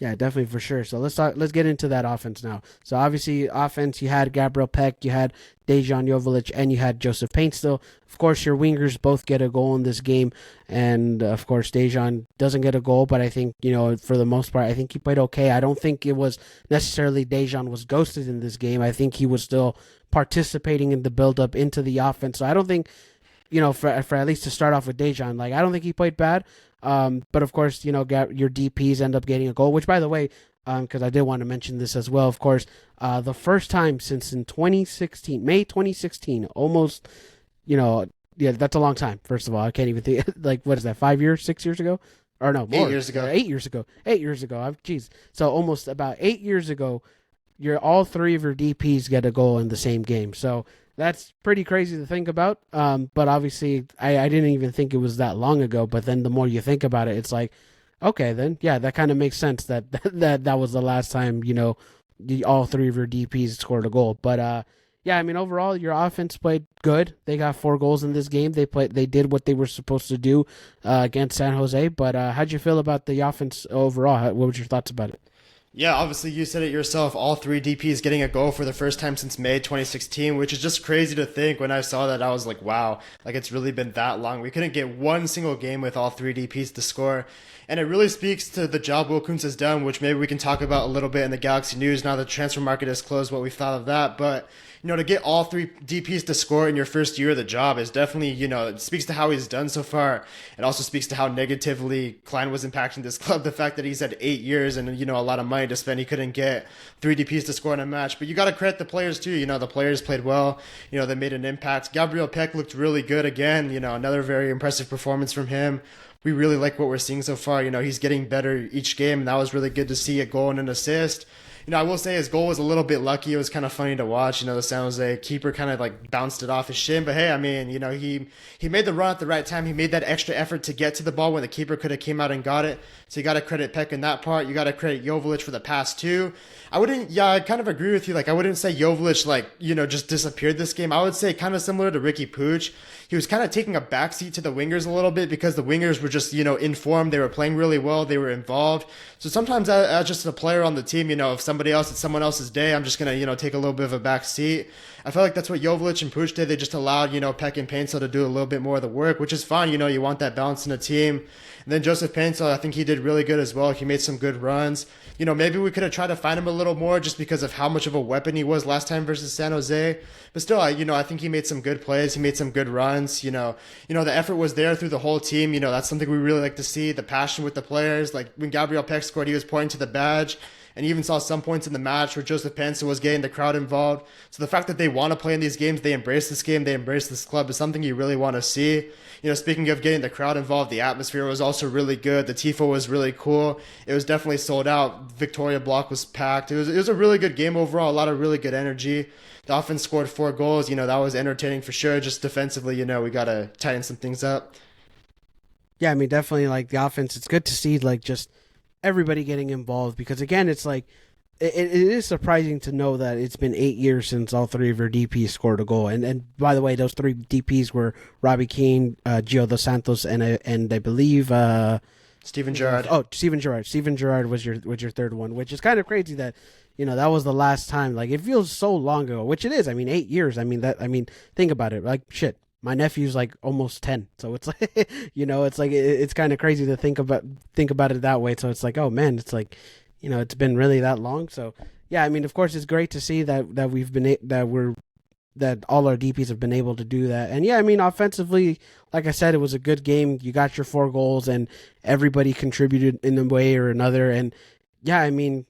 Yeah, definitely, for sure. So let's get into that offense now. So obviously, offense, you had Gabriel Peck, you had Dejan Joveljic, and you had Joseph Paintstill. Of course, your wingers both get a goal in this game, and of course, Dejan doesn't get a goal, but I think, for the most part, I think he played okay. I don't think it was necessarily Dejan was ghosted in this game. I think he was still participating in the build-up into the offense. So I don't think, for at least to start off with Dejan, I don't think he played bad. But of course, your DPs end up getting a goal, which, by the way, because I did want to mention this as well, of course, the first time since in May 2016, almost, yeah, that's a long time. First of all, I can't even think, what is that, 5 years, 6 years ago? Or no, more. 8 years ago. 8 years ago. 8 years ago. Jeez. So almost about 8 years ago, all three of your DPs get a goal in the same game. So that's pretty crazy to think about. But obviously, I didn't even think it was that long ago. But then the more you think about it, it's like, okay, then, yeah, that kind of makes sense that was the last time, all three of your DPs scored a goal. But, Yeah, I mean overall your offense played good. They got 4 goals in this game. They did what they were supposed to do against San Jose. But how'd you feel about the offense overall? What was your thoughts about it? Yeah, obviously you said it yourself. All three DPs getting a goal for the first time since May 2016, which is just crazy to think. When I saw that, I was like, wow, like it's really been that long. We couldn't get one single game with all three DPs to score. And it really speaks to the job Will Kuntz has done, which maybe we can talk about a little bit in the Galaxy News now the transfer market is closed, what we thought of that. But to get all three DPs to score in your first year of the job is definitely, it speaks to how he's done so far. It also speaks to how negatively Klein was impacting this club. The fact that he's had 8 years and, a lot of money to spend, he couldn't get three DPs to score in a match. But you got to credit the players too. The players played well. They made an impact. Gabriel Peck looked really good again. Another very impressive performance from him. We really like what we're seeing so far. He's getting better each game, and that was really good to see, a goal and an assist. I will say his goal was a little bit lucky. It was kind of funny to watch. The San Jose keeper kind of like bounced it off his shin. But hey, I mean, he made the run at the right time. He made that extra effort to get to the ball when the keeper could have came out and got it. So you got to credit Peck in that part. You got to credit Joveljic for the pass too. I kind of agree with you. Like, I wouldn't say Joveljic, just disappeared this game. I would say kind of similar to Ricky Puig. He was kind of taking a backseat to the wingers a little bit because the wingers were just, in form. They were playing really well. They were involved. So sometimes as just a player on the team, if it's someone else's day, I'm just going to, take a little bit of a back seat. I feel like that's what Joveljic and Puig did. They just allowed, Peck and Paintsel to do a little bit more of the work, which is fine. You want that balance in a team. And then Joseph Paintsel, I think he did really good as well. He made some good runs. Maybe we could have tried to find him a little more just because of how much of a weapon he was last time versus San Jose. But still, I think he made some good plays. He made some good runs. The effort was there through the whole team. That's something we really like to see. The passion with the players. Like when Gabriel Peck scored, he was pointing to the badge. And you even saw some points in the match where Joseph Paintsel was getting the crowd involved. So the fact that they want to play in these games, they embrace this game, they embrace this club is something you really want to see. Speaking of getting the crowd involved, the atmosphere was also really good. The tifo was really cool. It was definitely sold out. Victoria Block was packed. It was a really good game overall. A lot of really good energy. The offense scored 4 goals. That was entertaining for sure. Just defensively, we got to tighten some things up. Yeah, I mean definitely like the offense. It's good to see like just everybody getting involved because again, it's like it is surprising to know that it's been 8 years since all three of your DPs scored a goal. And by the way, those three DPs were Robbie Keane, Gio Dos Santos, and I believe Steven Gerrard. Oh, Steven Gerrard. Steven Gerrard was your third one, which is kind of crazy that that was the last time. Like it feels so long ago, which it is. I mean, 8 years. I mean, think about it. Like shit. My nephew's like almost 10, so it's like it's like it's kind of crazy to think about it that way. So it's like, oh man, it's like it's been really that long. So yeah, I mean, of course, it's great to see that we've been that all our DPs have been able to do that. And yeah, I mean, offensively, like I said, it was a good game. You got your 4 goals, and everybody contributed in a way or another. And yeah, I mean,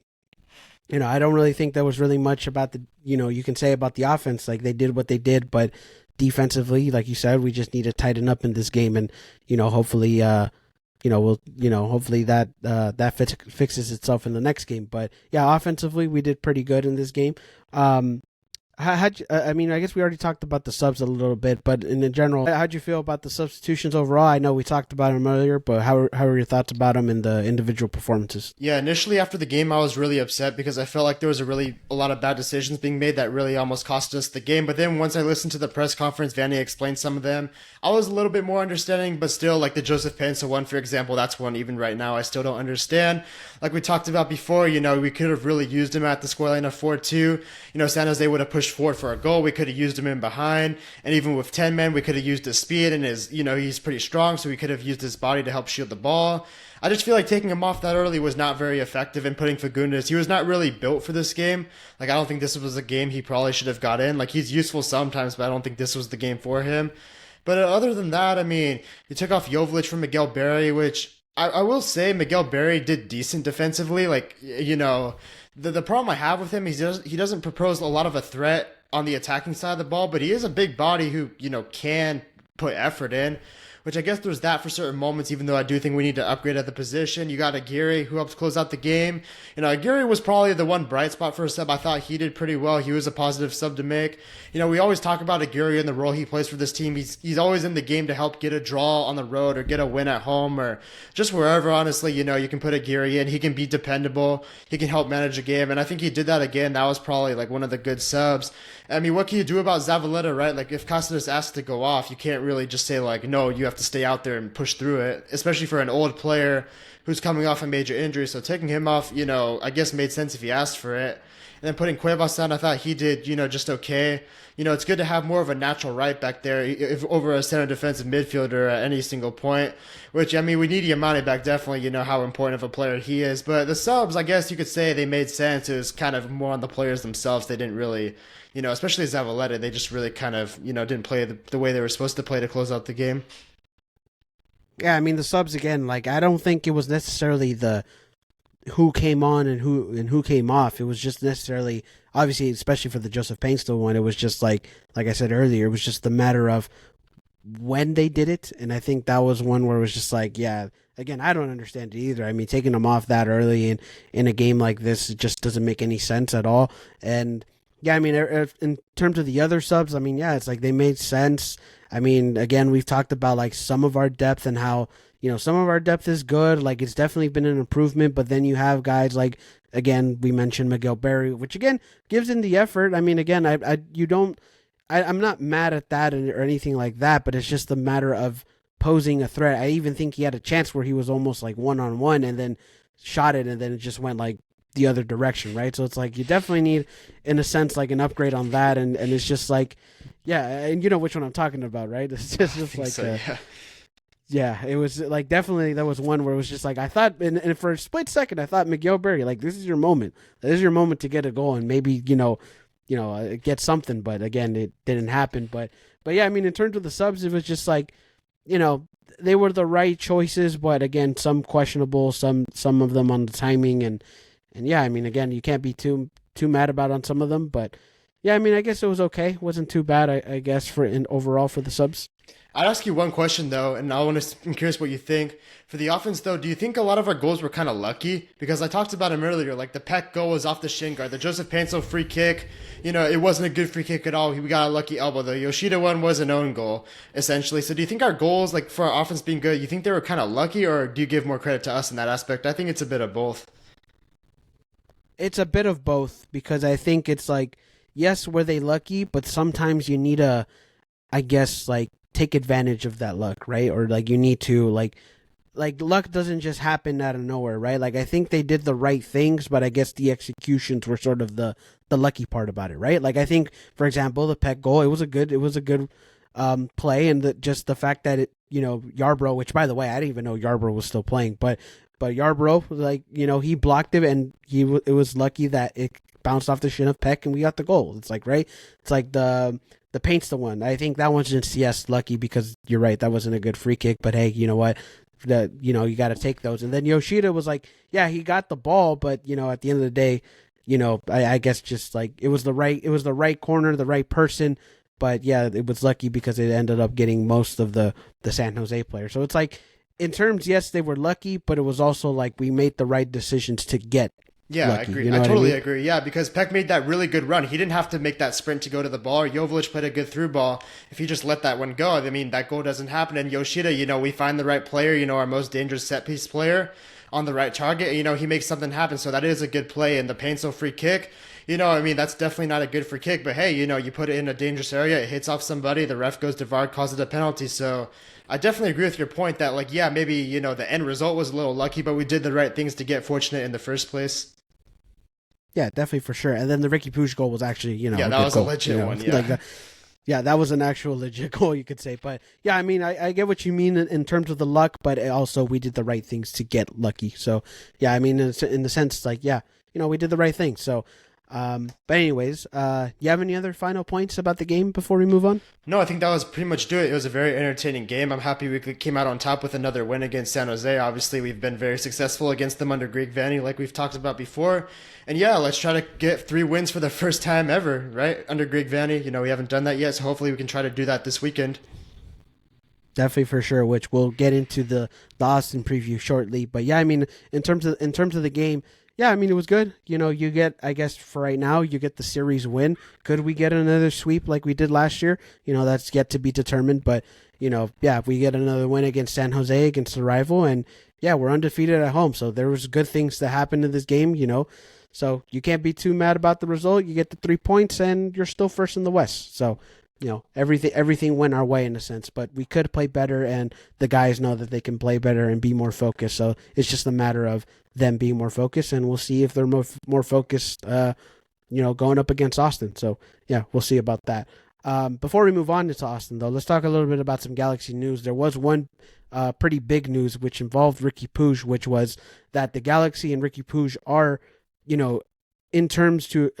I don't really think there was really much about the you can say about the offense. Like they did what they did, but defensively, like you said, we just need to tighten up in this game, and hopefully, hopefully that fixes itself in the next game. But yeah, offensively, we did pretty good in this game. I mean, I guess we already talked about the subs a little bit, but in general, how'd you feel about the substitutions overall? I know we talked about them earlier, but how are your thoughts about them in the individual performances? Yeah, initially after the game, I was really upset because I felt like there was a lot of bad decisions being made that really almost cost us the game. But then once I listened to the press conference, Vanny explained some of them. I was a little bit more understanding, but still, like the Joseph Paintsel one, for example, that's one even right now I still don't understand. Like we talked about before, we could have really used him at the scoreline of 4-2. San Jose would have pushed forward for a goal. We could have used him in behind, and even with 10 men, we could have used his speed and his, he's pretty strong, so we could have used his body to help shield the ball. I just feel like taking him off that early was not very effective, and putting Fagundes, he was not really built for this game. Like, I don't think this was a game he probably should have got in. Like, he's useful sometimes, but I don't think this was the game for him. But other than that, I mean, you took off Joveljic from Miguel Berry, which I will say Miguel Berry did decent defensively. Like, the problem I have with him, he doesn't propose a lot of a threat on the attacking side of the ball, but he is a big body who, can put effort in. which I guess there's that for certain moments, even though I do think we need to upgrade at the position. You got Aguirre, who helps close out the game. Aguirre was probably the one bright spot for a sub. I thought he did pretty well. He was a positive sub to make. We always talk about Aguirre and the role he plays for this team. He's always in the game to help get a draw on the road or get a win at home or just wherever, honestly. You can put Aguirre in. He can be dependable. He can help manage a game. And I think he did that again. That was probably like one of the good subs. I mean, what can you do about Zavaleta, right? Like, if Cáceres asks to go off, you can't really just say, like, no, you have to stay out there and push through it, especially for an old player who's coming off a major injury. So taking him off, I guess made sense if he asked for it. And then putting Cuevas on, I thought he did, just okay. It's good to have more of a natural right back there over a center defensive midfielder at any single point, which, I mean, we need Yamane back definitely, how important of a player he is. But the subs, I guess you could say they made sense. It was kind of more on the players themselves. They didn't really, especially Zavaleta, they just really kind of, didn't play the way they were supposed to play to close out the game. Yeah, I mean, the subs, again, like, I don't think it was necessarily the who came on and who came off. It was just necessarily, obviously, especially for the Joseph Painstill one, it was just like I said earlier, it was just the matter of when they did it. And I think that was one where it was just like, yeah, again, I don't understand it either. I mean, taking them off that early in a game like this, it just doesn't make any sense at all. And yeah, I mean, in terms of the other subs, I mean, yeah, it's like they made sense. I mean, again, we've talked about like some of our depth and how, some of our depth is good. Like, it's definitely been an improvement, but then you have guys like, again, we mentioned Miguel Berry, which again gives in the effort. I mean, again, I'm not mad at that or anything like that, but it's just a matter of posing a threat. I even think he had a chance where he was almost like 1-on-1 and then shot it, and then it just went like the other direction, right? So it's like you definitely need, in a sense, like an upgrade on that, and it's just like, yeah, and you know which one I'm talking about, right? It's just like so, yeah, it was like definitely that was one where it was just like I thought, and for a split second I thought Miguel Berry, like this is your moment. This is your moment to get a goal and maybe get something. But again, it didn't happen. But yeah, I mean, in terms of the subs, it was just like they were the right choices, but again, some questionable, some of them on the timing and yeah, I mean, again, you can't be too mad about on some of them, but yeah, I mean, I guess it was okay. It wasn't too bad, I guess, overall for the subs. I'd ask you one question though, and I'm curious what you think. For the offense though, do you think a lot of our goals were kind of lucky? Because I talked about him earlier, like the Peck goal was off the shin guard, the Joseph Painstill free kick, it wasn't a good free kick at all. We got a lucky elbow. The Yoshida one was an own goal, essentially. So do you think our goals, like for our offense being good, you think they were kind of lucky, or do you give more credit to us in that aspect? I think it's a bit of both. It's a bit of both, because I think it's like, yes, were they lucky, but sometimes you need to, I guess, like, take advantage of that luck, right? Or like you need to like luck doesn't just happen out of nowhere, right? Like I think they did the right things, but I guess the executions were sort of the lucky part about it, right? Like I think, for example, the Peck goal, it was a good play, and just the fact that it, Yarbrough, which by the way, I didn't even know Yarbrough was still playing, but Yarbrough, like, he blocked it, and it was lucky that it bounced off the shin of Peck and we got the goal. It's like, right? It's like the Paint's the one. I think that one's just, yes, lucky, because you're right, that wasn't a good free kick, but hey, you know what? You got to take those. And then Yoshida was like, yeah, he got the ball, but at the end of the day, I guess just like it was the right corner, the right person, but yeah, it was lucky because it ended up getting most of the San Jose player. So it's like, in terms, yes, they were lucky, but it was also like we made the right decisions to get. Yeah, lucky, I agree. you know I totally mean? agree. Yeah, because Peck made that really good run. He didn't have to make that sprint to go to the ball. Jovic played a good through ball. If he just let that one go, I mean, that goal doesn't happen. And Yoshida, we find the right player, our most dangerous set piece player on the right target. He makes something happen. So that is a good play. And the Painstill free kick, I mean, that's definitely not a good free kick. But hey, you put it in a dangerous area, it hits off somebody, the ref goes to VAR, calls it a penalty. So I definitely agree with your point that, like, yeah, maybe, the end result was a little lucky, but we did the right things to get fortunate in the first place. Yeah, definitely, for sure. And then the Ricky Puig goal was actually, yeah, that was goal, a legit one. Yeah. Like that, yeah, that was an actual legit goal, you could say. But yeah, I mean, I get what you mean in terms of the luck, but also we did the right things to get lucky. So yeah, I mean, in the sense, like, yeah, we did the right thing. So, but anyways, you have any other final points about the game before we move on? No, I think that was pretty much it. It was a very entertaining game. I'm happy we came out on top with another win against San Jose. Obviously, we've been very successful against them under Greg Vanney, like we've talked about before. And yeah, let's try to get 3 wins for the first time ever, right? Under Greg Vanney. We haven't done that yet, so hopefully we can try to do that this weekend. Definitely for sure, which we'll get into the Austin preview shortly. But yeah, I mean, in terms of the game, yeah, I mean it was good. You get, I guess for right now, you get the series win. Could we get another sweep like we did last year? That's yet to be determined. But yeah, if we get another win against San Jose, against the rival, and yeah, we're undefeated at home. So there was good things that happened in this game. So you can't be too mad about the result. You get the 3 points, and you're still first in the West. So everything went our way in a sense, but we could play better, and the guys know that they can play better and be more focused. So it's just a matter of them being more focused, and we'll see if they're more focused. Going up against Austin. So yeah, we'll see about that. Before we move on to Austin, though, let's talk a little bit about some Galaxy news. There was one pretty big news which involved Ricky Puig, which was that the Galaxy and Ricky Puig are, you know, in terms to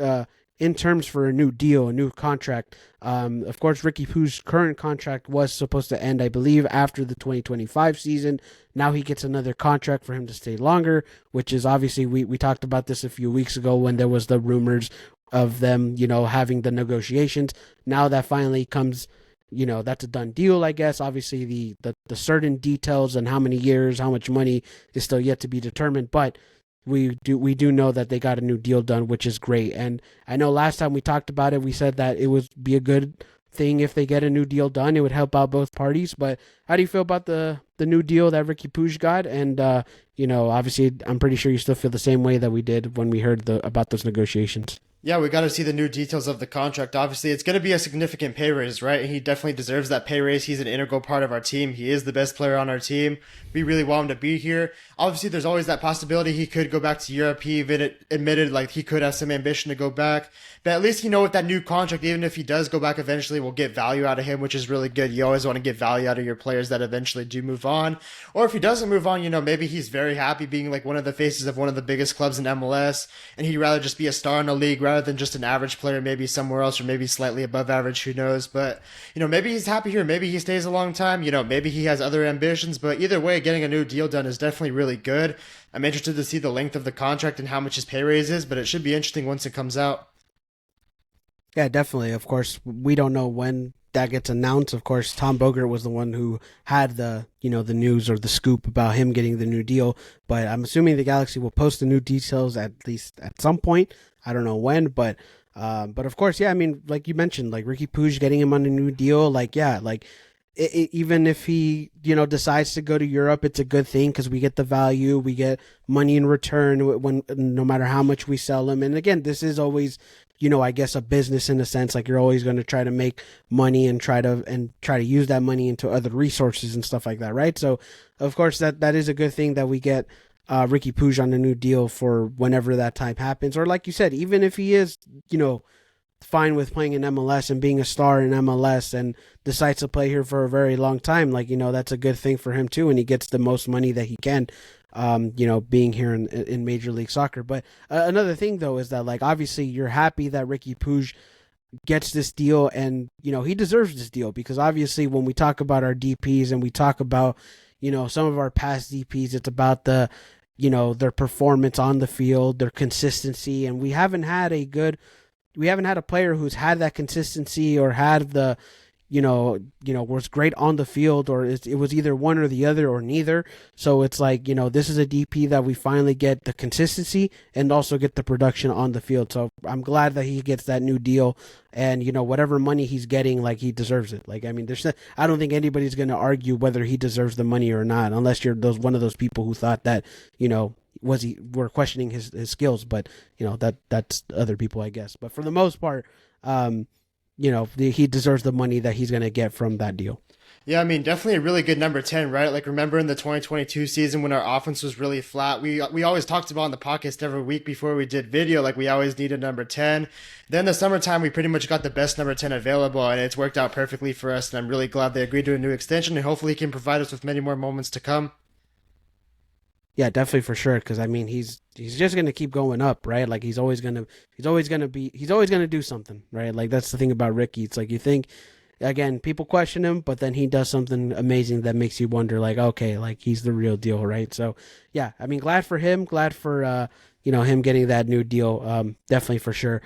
in terms for a new deal, a new contract. Of course, Ricky Puig's current contract was supposed to end, I believe, after the 2025 season. Now he gets another contract for him to stay longer, which is obviously, we talked about this a few weeks ago when there was the rumors of them, having the negotiations. Now that finally comes, that's a done deal, I guess. Obviously, the certain details and how many years, how much money is still yet to be determined, but we do know that they got a new deal done, which is great. And I know last time we talked about it, we said that it would be a good thing if they get a new deal done. It would help out both parties. But how do you feel about the new deal that Ricky Puig got? And obviously, I'm pretty sure you still feel the same way that we did when we heard about those negotiations. Yeah, we got to see the new details of the contract. Obviously, it's going to be a significant pay raise, right? And he definitely deserves that pay raise. He's an integral part of our team. He is the best player on our team. We really want him to be here. Obviously, there's always that possibility he could go back to Europe. He even admitted like he could have some ambition to go back. But at least, with that new contract, even if he does go back eventually, we'll get value out of him, which is really good. You always want to get value out of your players that eventually do move on. Or if he doesn't move on, maybe he's very happy being like one of the faces of one of the biggest clubs in MLS, and he'd rather just be a star in the league rather than just an average player, maybe somewhere else, or maybe slightly above average, who knows. But, maybe he's happy here. Maybe he stays a long time. Maybe he has other ambitions. But either way, getting a new deal done is definitely really good. I'm interested to see the length of the contract and how much his pay raise is, but it should be interesting once it comes out. Yeah, definitely. Of course, we don't know when that gets announced. Of course, Tom Bogert was the one who had the news or the scoop about him getting the new deal. But I'm assuming the Galaxy will post the new details at least at some point. I don't know when, but of course, yeah. I mean, like you mentioned, like Ricky Puig getting him on a new deal, like yeah, like even if he decides to go to Europe, it's a good thing because we get the value, we get money in return when no matter how much we sell him. And again, this is always I guess a business in a sense. Like you're always going to try to make money and try to use that money into other resources and stuff like that, right? So of course that is a good thing that we get Ricky Puig on a new deal for whenever that time happens. Or like you said, even if he is fine with playing in MLS and being a star in MLS and decides to play here for a very long time, like that's a good thing for him too, and he gets the most money that he can, being here in Major League Soccer. But another thing though is that like obviously you're happy that Ricky Puig gets this deal, and he deserves this deal because obviously when we talk about our DPs and we talk about some of our past DPs, it's about their performance on the field, their consistency, and we haven't had a player who's had that consistency or had the, was great on the field, or it was either one or the other or neither. So it's like, this is a DP that we finally get the consistency and also get the production on the field. So I'm glad that he gets that new deal, and, whatever money he's getting, like he deserves it. Like, I mean, I don't think anybody's going to argue whether he deserves the money or not, unless you're one of those people who thought that, were questioning his skills, but that's other people, I guess. But for the most part, he deserves the money that he's going to get from that deal. Yeah, I mean, definitely a really good number 10, right? Like, remember in the 2022 season when our offense was really flat, we always talked about in the podcast every week before we did video, like we always needed number 10. Then the summertime, we pretty much got the best number 10 available, and it's worked out perfectly for us, and I'm really glad they agreed to a new extension, and hopefully he can provide us with many more moments to come. Yeah, definitely for sure. Because I mean, he's just gonna keep going up, right? Like he's always gonna do something, right? Like that's the thing about Ricky. It's like you think, again, people question him, but then he does something amazing that makes you wonder, like, okay, like he's the real deal, right? So yeah, I mean, glad for him, glad for him getting that new deal, definitely for sure.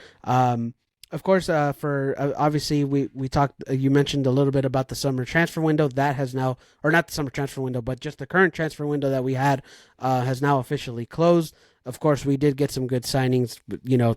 of course, for obviously we talked. You mentioned a little bit about the summer transfer window that has now, or not the summer transfer window, but just the current transfer window that we had has now officially closed. Of course, we did get some good signings,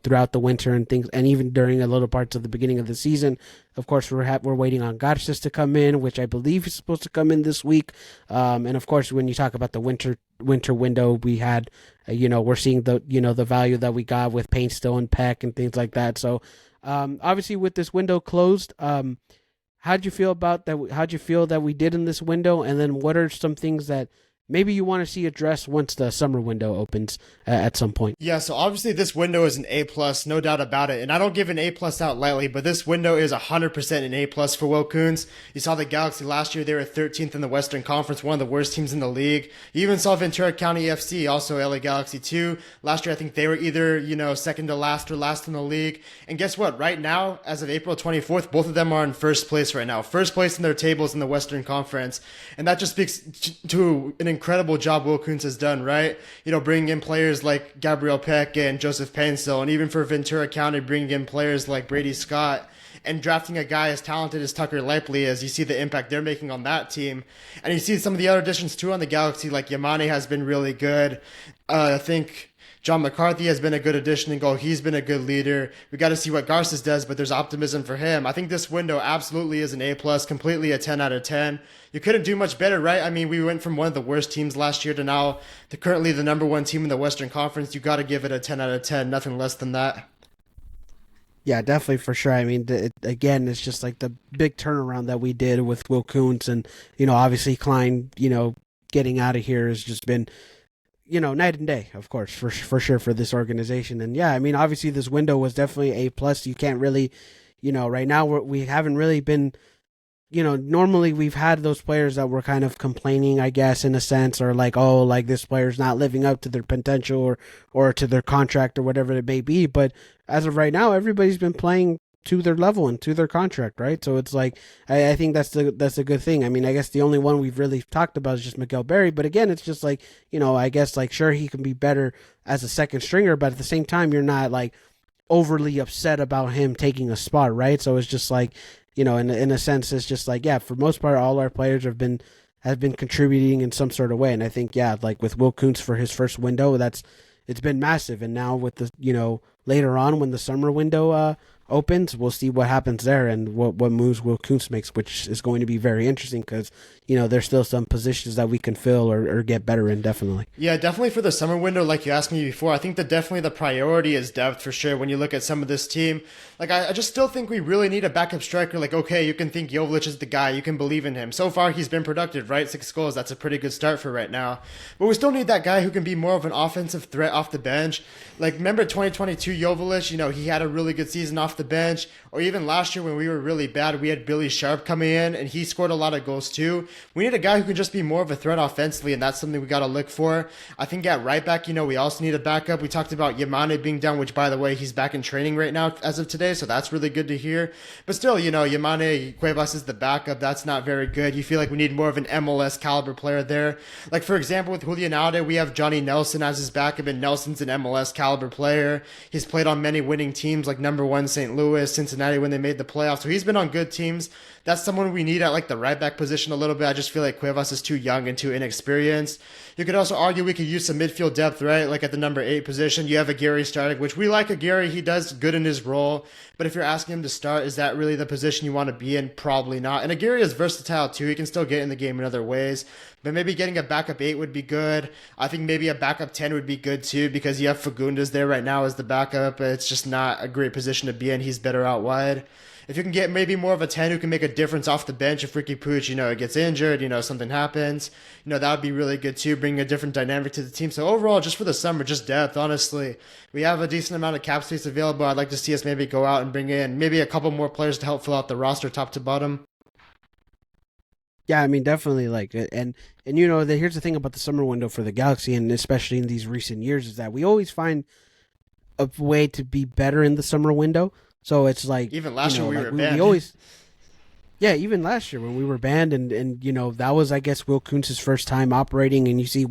throughout the winter and things, and even during a little parts of the beginning of the season. Of course, we're waiting on Garces to come in, which I believe is supposed to come in this week. And of course, when you talk about the winter window, we had, we're seeing the value that we got with Payne still and Peck and things like that. So obviously, with this window closed, how'd you feel about that? How'd you feel that we did in this window? And then what are some things that maybe you want to see addressed once the summer window opens at some point? Yeah, so obviously this window is an A plus, no doubt about it. And I don't give an A plus out lightly, but this window is 100% an A plus for Will Kuntz. You saw the Galaxy last year; they were 13th in the Western Conference, one of the worst teams in the league. You even saw Ventura County FC, also LA Galaxy 2. Last year, I think they were either second to last or last in the league. And guess what? Right now, as of April 24th, both of them are in first place right now, first place in their tables in the Western Conference, and that just speaks to an incredible job Will Kuntz has done, right? Bringing in players like Gabriel Peck and Joseph Painstill, and even for Ventura County, bringing in players like Brady Scott and drafting a guy as talented as Tucker Leipley, as you see the impact they're making on that team. And you see some of the other additions too on the Galaxy, like Yamane has been really good. I think John McCarthy has been a good addition in goal. He's been a good leader. We got to see what Garces does, but there's optimism for him. I think this window absolutely is an A plus, completely a 10 out of 10. You couldn't do much better, right? I mean, we went from one of the worst teams last year to now currently the number one team in the Western Conference. You got to give it a 10 out of 10, nothing less than that. Yeah, definitely, for sure. I mean, again, it's just like the big turnaround that we did with Will Kuntz, and obviously Klein, getting out of here has just been night and day, of course, for sure for this organization. And yeah, I mean, obviously this window was definitely A plus. You can't really, right now we haven't really been, normally we've had those players that were kind of complaining, I guess, in a sense, or like, oh, like this player's not living up to their potential or to their contract or whatever it may be. But as of right now, everybody's been playing to their level and to their contract, right? So it's like, I think that's a good thing. I mean, I guess the only one we've really talked about is just Miguel Berry, but again, it's just like, I guess like, sure, he can be better as a second stringer, but at the same time, you're not like overly upset about him taking a spot, right? So it's just like, in a sense, it's just like, yeah, for most part, all our players have been contributing in some sort of way. And I think, yeah, like with Will Kuntz for his first window, it's been massive. And now with the, later on when the summer window opens, we'll see what happens there and what moves Will Kuntz makes, which is going to be very interesting because, there's still some positions that we can fill or get better in, definitely. Yeah, definitely for the summer window, like you asked me before, I think that definitely the priority is depth for sure when you look at some of this team. Like, I just still think we really need a backup striker. Like, okay, you can think Jovic is the guy. You can believe in him. So far, he's been productive, right? 6 goals. That's a pretty good start for right now. But we still need that guy who can be more of an offensive threat off the bench. Like, remember 2022 Jovic? He had a really good season off the bench. Or even last year when we were really bad, we had Billy Sharp coming in, and he scored a lot of goals too. We need a guy who can just be more of a threat offensively, and that's something we got to look for. I think at right back, we also need a backup. We talked about Yamane being down, which, by the way, he's back in training right now as of today, so that's really good to hear. But still, Yamane Cuevas is the backup. That's not very good. You feel like we need more of an MLS caliber player there. Like, for example, with Julian Alde, we have Johnny Nelson as his backup, and Nelson's an MLS caliber player. He's played on many winning teams like number 1 St. Louis, Cincinnati when they made the playoffs, so he's been on good teams. That's someone we need at like the right back position a little bit. I just feel like Cuevas is too young and too inexperienced. You could also argue we could use some midfield depth, right? Like at the number 8 position, you have Aguirre starting, which we like Aguirre. He does good in his role. But if you're asking him to start, is that really the position you want to be in? Probably not. And Aguirre is versatile too. He can still get in the game in other ways. But maybe getting a backup 8 would be good. I think maybe a backup 10 would be good too, because you have Fagundes there right now as the backup. It's just not a great position to be in. He's better out wide. If you can get maybe more of a 10 who can make a difference off the bench, if Ricky Puig, gets injured, something happens, that would be really good too, bringing a different dynamic to the team. So overall, just for the summer, just depth, honestly. We have a decent amount of cap space available. I'd like to see us maybe go out and bring in maybe a couple more players to help fill out the roster top to bottom. Yeah, I mean, definitely, like, and here's the thing about the summer window for the Galaxy, and especially in these recent years, is that we always find a way to be better in the summer window. So it's like, even last year we were banned. Even last year when we were banned, and that was, I guess, Will Kuntz's first time operating, and you see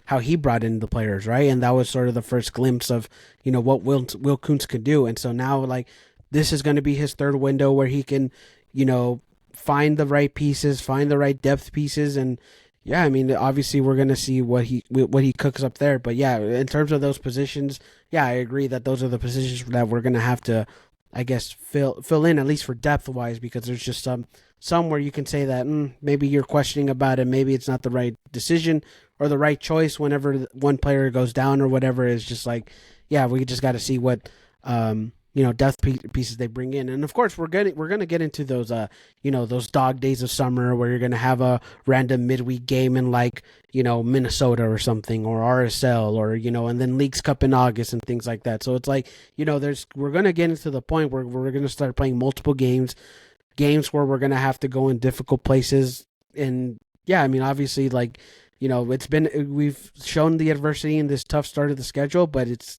how he brought in the players, right? And that was sort of the first glimpse of what Will Kuntz could do. And so now, like, this is going to be his third window where he can, you know, find the right pieces, find the right depth pieces, and yeah, I mean, obviously we're going to see what he cooks up there. But yeah, in terms of those positions, yeah, I agree that those are the positions that we're going to have to, I guess, fill in at least for depth wise, because there's just some where you can say that maybe you're questioning about it, maybe it's not the right decision or the right choice whenever one player goes down or whatever. Is just like, yeah, we just got to see what depth pieces they bring in, and of course we're gonna get into those those dog days of summer where you're gonna have a random midweek game in like Minnesota or something, or RSL, or and then Leagues Cup in August and things like that. So it's like we're gonna get into the point where we're gonna start playing multiple games where we're gonna have to go in difficult places, and yeah, I mean obviously like we've shown the adversity in this tough start of the schedule, but it's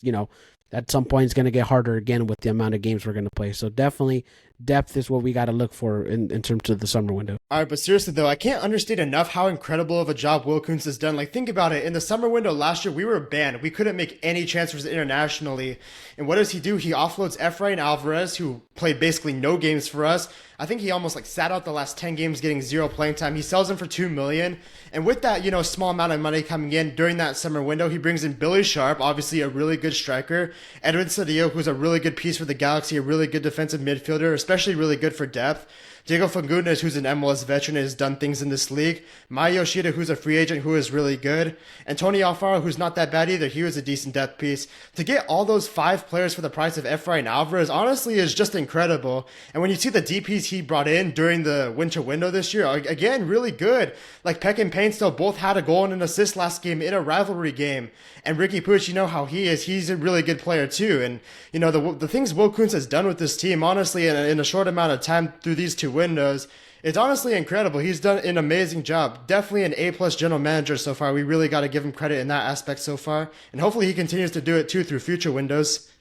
at some point it's going to get harder again with the amount of games we're going to play. So definitely depth is what we got to look for in terms of the summer window. All right, but seriously though, I can't understate enough how incredible of a job Will Kuntz has done. Like, think about it. In the summer window last year, we were banned. We couldn't make any transfers internationally. And what does he do? He offloads Efrain Alvarez, who played basically no games for us. I think he almost like sat out the last 10 games, getting zero playing time. He sells him for $2 million. And with that, small amount of money coming in during that summer window, he brings in Billy Sharp, obviously a really good striker. Edwin Cedillo, who's a really good piece for the Galaxy, a really good defensive midfielder, especially really good for depth. Diego Fagundes, who's an MLS veteran and has done things in this league. Maya Yoshida, who's a free agent who is really good. And Tony Alfaro, who's not that bad either. He was a decent depth piece. To get all those 5 players for the price of Efrain Alvarez, honestly, is just incredible. And when you see the DPs he brought in during the winter window this year, again, really good. Like Peck and Painstill both had a goal and an assist last game in a rivalry game. And Ricky Puig, you know how he is. He's a really good player too. And, the things Will Kuntz has done with this team, honestly, in a short amount of time through these 2 windows, it's honestly incredible. He's done an amazing job. Definitely an A+ general manager so far. We really got to give him credit in that aspect so far. And hopefully he continues to do it too through future windows.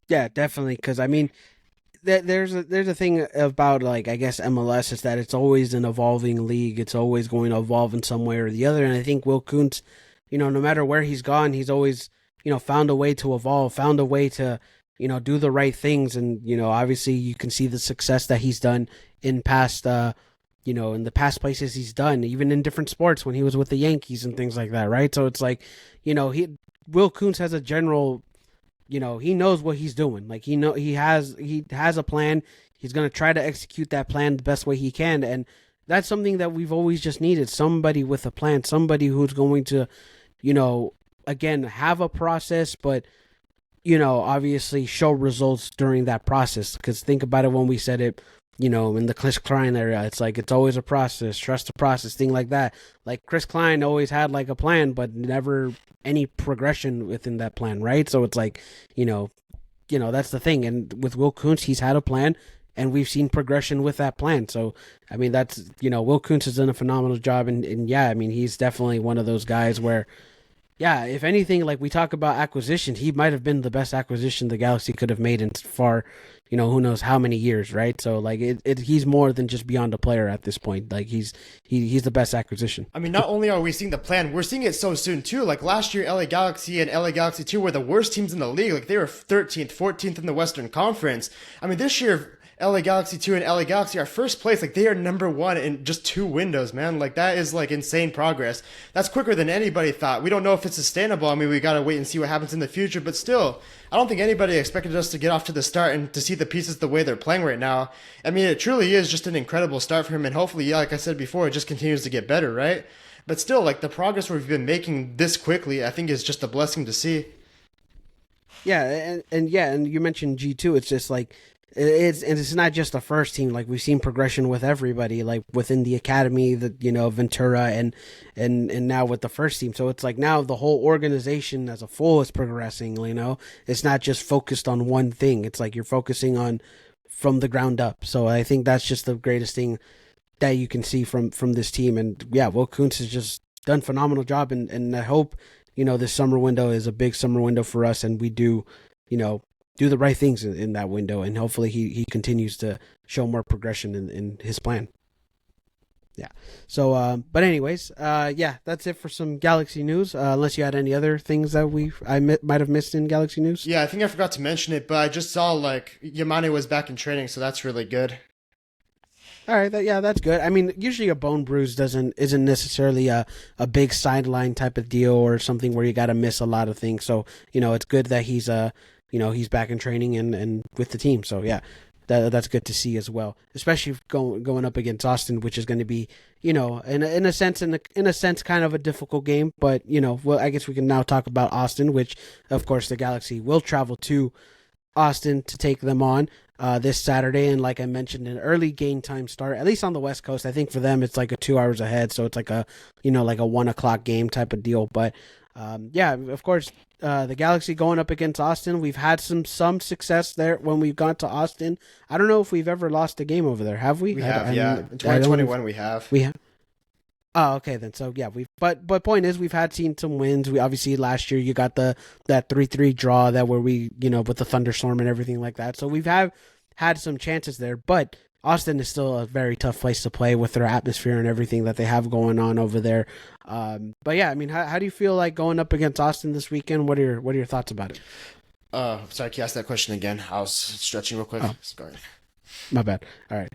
Yeah, definitely. Because I mean, there's a thing about like I guess MLS is that it's always an evolving league. It's always going to evolve in some way or the other. And I think Will Kuntz, no matter where he's gone, he's always found a way to evolve, found a way to do the right things. And obviously you can see the success that he's done in past in the past places he's done, even in different sports when he was with the Yankees and things like that, right? So it's like he Will Kuntz has a general, he knows what he's doing. Like he has a plan. He's going to try to execute that plan the best way he can, and that's something that we've always just needed: somebody with a plan, somebody who's going to again have a process, but obviously show results during that process. Because think about it, when we said it, in the Chris Klein area, it's like it's always a process, trust the process, thing like that. Like Chris Klein always had like a plan, but never any progression within that plan, right? So it's like, that's the thing. And with Will Kuntz, he's had a plan, and we've seen progression with that plan. So I mean, that's Will Kuntz has done a phenomenal job, and yeah, I mean, he's definitely one of those guys where, yeah, if anything, like we talk about acquisitions, he might have been the best acquisition the Galaxy could have made in far, who knows how many years, right? So like he's more than just beyond a player at this point. Like he's the best acquisition. I mean, not only are we seeing the plan, we're seeing it so soon too. Like last year, LA Galaxy and LA Galaxy 2 were the worst teams in the league. Like they were 13th, 14th in the Western Conference. I mean, this year, LA Galaxy 2 and LA Galaxy are first place. Like they are number 1 in just 2 windows, man. Like that is like insane progress. That's quicker than anybody thought. We don't know if it's sustainable. I mean, we got to wait and see what happens in the future, but still, I don't think anybody expected us to get off to the start and to see the pieces the way they're playing right now. I mean, it truly is just an incredible start for him, and hopefully, yeah, like I said before, it just continues to get better, right? But still, like the progress we've been making this quickly, I think is just a blessing to see. Yeah, and you mentioned G2. It's just like it's not just the first team. Like we've seen progression with everybody, like within the academy, the Ventura and now with the first team. So it's like now the whole organization as a full is progressing. It's not just focused on one thing. It's like you're focusing on from the ground up. So I think that's just the greatest thing that you can see from this team. And yeah, Will Kuntz has just done a phenomenal job, and I hope this summer window is a big summer window for us, and we do do the right things in that window, and hopefully he continues to show more progression in his plan. Yeah. So, but anyways, yeah, that's it for some Galaxy news. Unless you had any other things that might have missed in Galaxy news. Yeah, I think I forgot to mention it, but I just saw like Yamane was back in training, so that's really good. All right, yeah, that's good. I mean, usually a bone bruise isn't necessarily a big sideline type of deal or something where you got to miss a lot of things. So it's good that he's back in training and with the team. So yeah, that's good to see as well. Especially going up against Austin, which is going to be in a sense kind of a difficult game. But well, I guess we can now talk about Austin, which of course the Galaxy will travel to Austin to take them on this Saturday. And like I mentioned, an early game time start, at least on the West Coast. I think for them it's like a 2 hours ahead, so it's like a 1 o'clock game type of deal. But yeah, of course, the Galaxy going up against Austin. We've had some success there when we've gone to Austin. I don't know if we've ever lost a game over there. Have we? We have, yeah. in 2021 we have. We have. Oh, okay then. So yeah, but point is we've seen some wins. We obviously last year you got that 3-3 draw that where we with the thunderstorm and everything like that. So we've had some chances there, but Austin is still a very tough place to play with their atmosphere and everything that they have going on over there. But yeah, I mean, how do you feel like going up against Austin this weekend? What are your thoughts about it? Sorry, can you ask that question again? I was stretching real quick. Oh. Sorry. My bad. All right.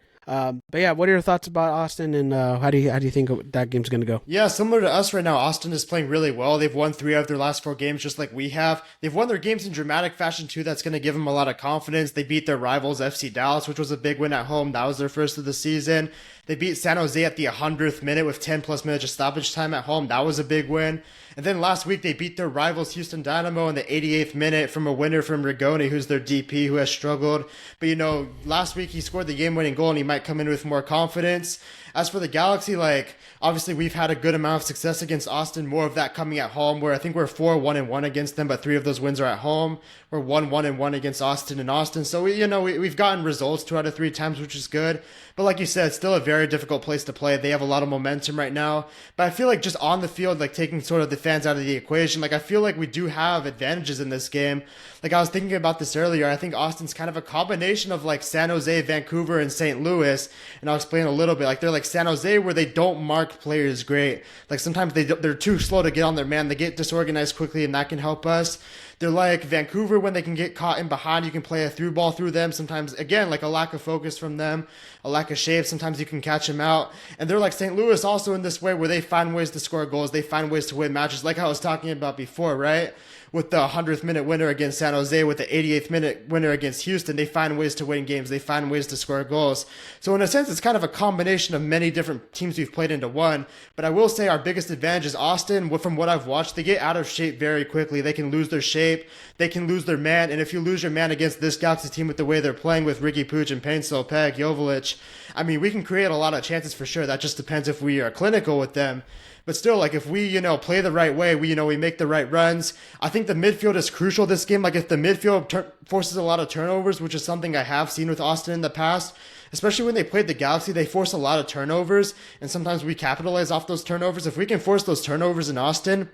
But yeah, what are your thoughts about Austin, and how do you think that game's going to go? Yeah, similar to us right now, Austin is playing really well. They've won 3 out of their last 4 games, just like we have. They've won their games in dramatic fashion too. That's going to give them a lot of confidence. They beat their rivals FC Dallas, which was a big win at home. That was their first of the season. They beat San Jose at the 100th minute with 10 plus minutes of stoppage time at home. That was a big win. And then last week they beat their rivals Houston Dynamo in the 88th minute from a winner from Rigoni, who's their DP, who has struggled. But last week he scored the game-winning goal and he might come in with more confidence. As for the Galaxy, obviously we've had a good amount of success against Austin, more of that coming at home, where I think we're 4-1-1 against them, but 3 of those wins are at home. We're 1-1-1 against Austin and Austin. So we've gotten results 2 out of 3 times, which is good. But like you said, it's still a very difficult place to play. They have a lot of momentum right now. But I feel like just on the field, taking sort of the fans out of the equation, I feel like we do have advantages in this game. I was thinking about this earlier. I think Austin's kind of a combination of San Jose, Vancouver, and St. Louis. And I'll explain a little bit. They're like San Jose, where they don't mark players great. Sometimes they're too slow to get on their man. They get disorganized quickly, and that can help us. They're like Vancouver when they can get caught in behind. You can play a through ball through them. Sometimes, again, a lack of focus from them, a lack of shape. Sometimes you can catch them out. And they're like St. Louis also in this way where they find ways to score goals. They find ways to win matches like I was talking about before, right? With the 100th minute winner against San Jose, with the 88th minute winner against Houston, they find ways to win games. They find ways to score goals. So in a sense, it's kind of a combination of many different teams we've played into one. But I will say our biggest advantage is Austin. From what I've watched, they get out of shape very quickly. They can lose their shape. They can lose their man. And if you lose your man against this Galaxy team with the way they're playing with Ricky Puig and Painsil, Peg, Joveljic, I mean, we can create a lot of chances for sure. That just depends if we are clinical with them. But still, if we, play the right way, we make the right runs. I think the midfield is crucial this game. If the midfield forces a lot of turnovers, which is something I have seen with Austin in the past, especially when they played the Galaxy, they force a lot of turnovers, and sometimes we capitalize off those turnovers. If we can force those turnovers in Austin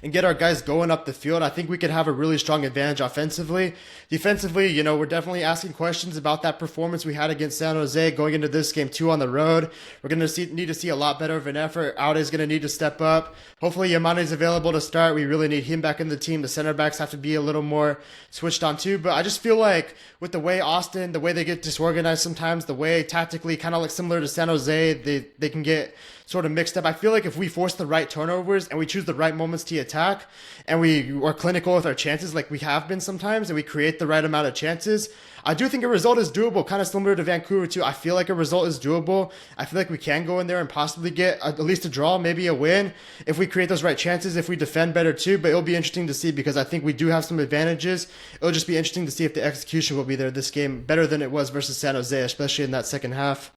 and get our guys going up the field, I think we could have a really strong advantage offensively. Defensively, we're definitely asking questions about that performance we had against San Jose going into this game too on the road. We're going to need to see a lot better of an effort. Aude's going to need to step up. Hopefully Yamane's available to start. We really need him back in the team. The center backs have to be a little more switched on too. But I just feel like with the way Austin, the way they get disorganized sometimes, the way tactically kind of similar to San Jose, they can get sort of mixed up. I feel like if we force the right turnovers and we choose the right moments to attack and we are clinical with our chances like we have been sometimes, and we create the right amount of chances, I do think a result is doable, kind of similar to Vancouver too. I feel like a result is doable. I feel like we can go in there and possibly get at least a draw, maybe a win, if we create those right chances, if we defend better too. But it'll be interesting to see because I think we do have some advantages. It'll just be interesting to see if the execution will be there this game better than it was versus San Jose, especially in that second half.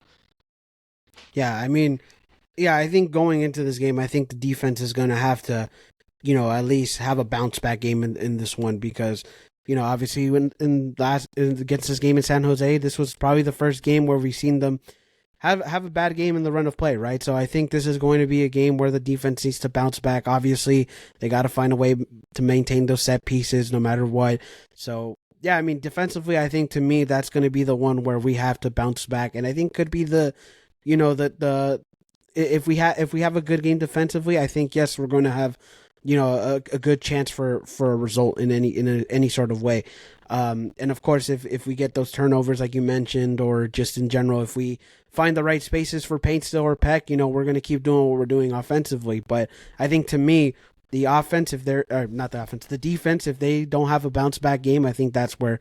Yeah, I mean, yeah, I think going into this game, I think the defense is going to have to, at least have a bounce back game in this one because, obviously against this game in San Jose, this was probably the first game where we've seen them have a bad game in the run of play, right? So I think this is going to be a game where the defense needs to bounce back. Obviously, they got to find a way to maintain those set pieces no matter what. So, yeah, I mean, defensively, I think to me that's going to be the one where we have to bounce back, and I think could be the if we have a good game defensively, I think yes, we're going to have a good chance for a result in any sort of way. And of course, if we get those turnovers like you mentioned, or just in general, if we find the right spaces for Paint Still or Peck, we're going to keep doing what we're doing offensively. But I think to me, the offense, if they're not the offense, the defense, if they don't have a bounce back game, I think that's where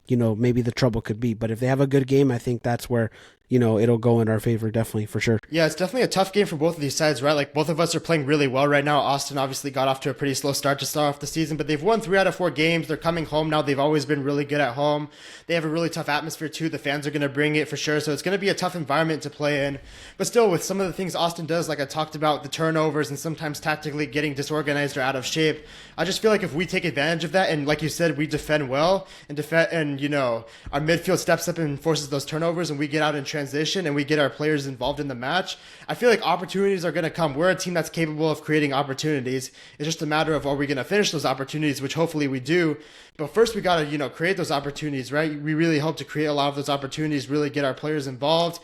maybe the trouble could be. But if they have a good game, I think that's where it'll go in our favor, definitely, for sure. Yeah, it's definitely a tough game for both of these sides, right? Like, both of us are playing really well right now. Austin obviously got off to a pretty slow start to start off the season, but they've won 3 out of 4 games. They're coming home now. They've always been really good at home. They have a really tough atmosphere, too. The fans are going to bring it for sure. So it's going to be a tough environment to play in. But still, with some of the things Austin does, like I talked about, the turnovers and sometimes tactically getting disorganized or out of shape, I just feel like if we take advantage of that, and like you said, we defend well, and our midfield steps up and forces those turnovers, and we get out in transition and we get our players involved in the match, I feel like opportunities are going to come. We're a team that's capable of creating opportunities. It's just a matter of, are we going to finish those opportunities, which hopefully we do. But first we got to, create those opportunities, right? We really hope to create a lot of those opportunities, really get our players involved,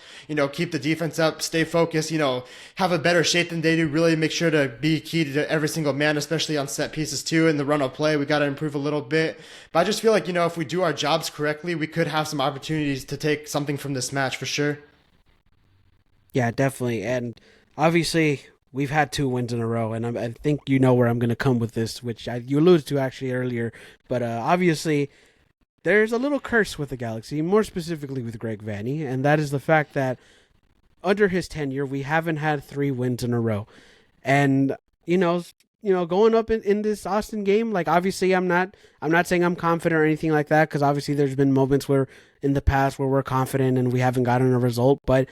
keep the defense up, stay focused, have a better shape than they do, really make sure to be key to every single man, especially on set pieces too. In the run of play, we got to improve a little bit. But I just feel like, if we do our jobs correctly, we could have some opportunities to take something from this match for sure. Yeah, definitely. And obviously, we've had 2 wins in a row, and I think you know where I'm going to come with this, which you alluded to actually earlier. But obviously, there's a little curse with the Galaxy, more specifically with Greg Vanney, and that is the fact that under his tenure, we haven't had 3 wins in a row. And going up in this Austin game, like obviously, I'm not saying I'm confident or anything like that, because obviously there's been moments where in the past where we're confident and we haven't gotten a result, but.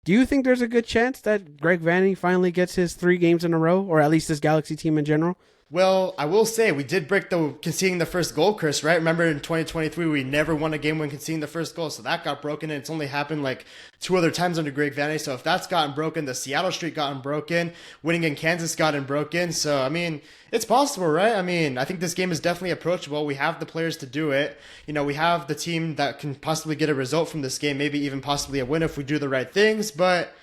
Do you think there's a good chance that Greg Vanney finally gets his 3 games in a row, or at least this Galaxy team in general? Well, I will say we did break the conceding the first goal curse, right? Remember in 2023, we never won a game when conceding the first goal, so that got broken, and it's only happened like 2 other times under Greg Vanney. So if that's gotten broken, the Seattle streak gotten broken, winning in Kansas gotten broken. So, I mean, it's possible, right? I mean, I think this game is definitely approachable. We have the players to do it. We have the team that can possibly get a result from this game, maybe even possibly a win if we do the right things, but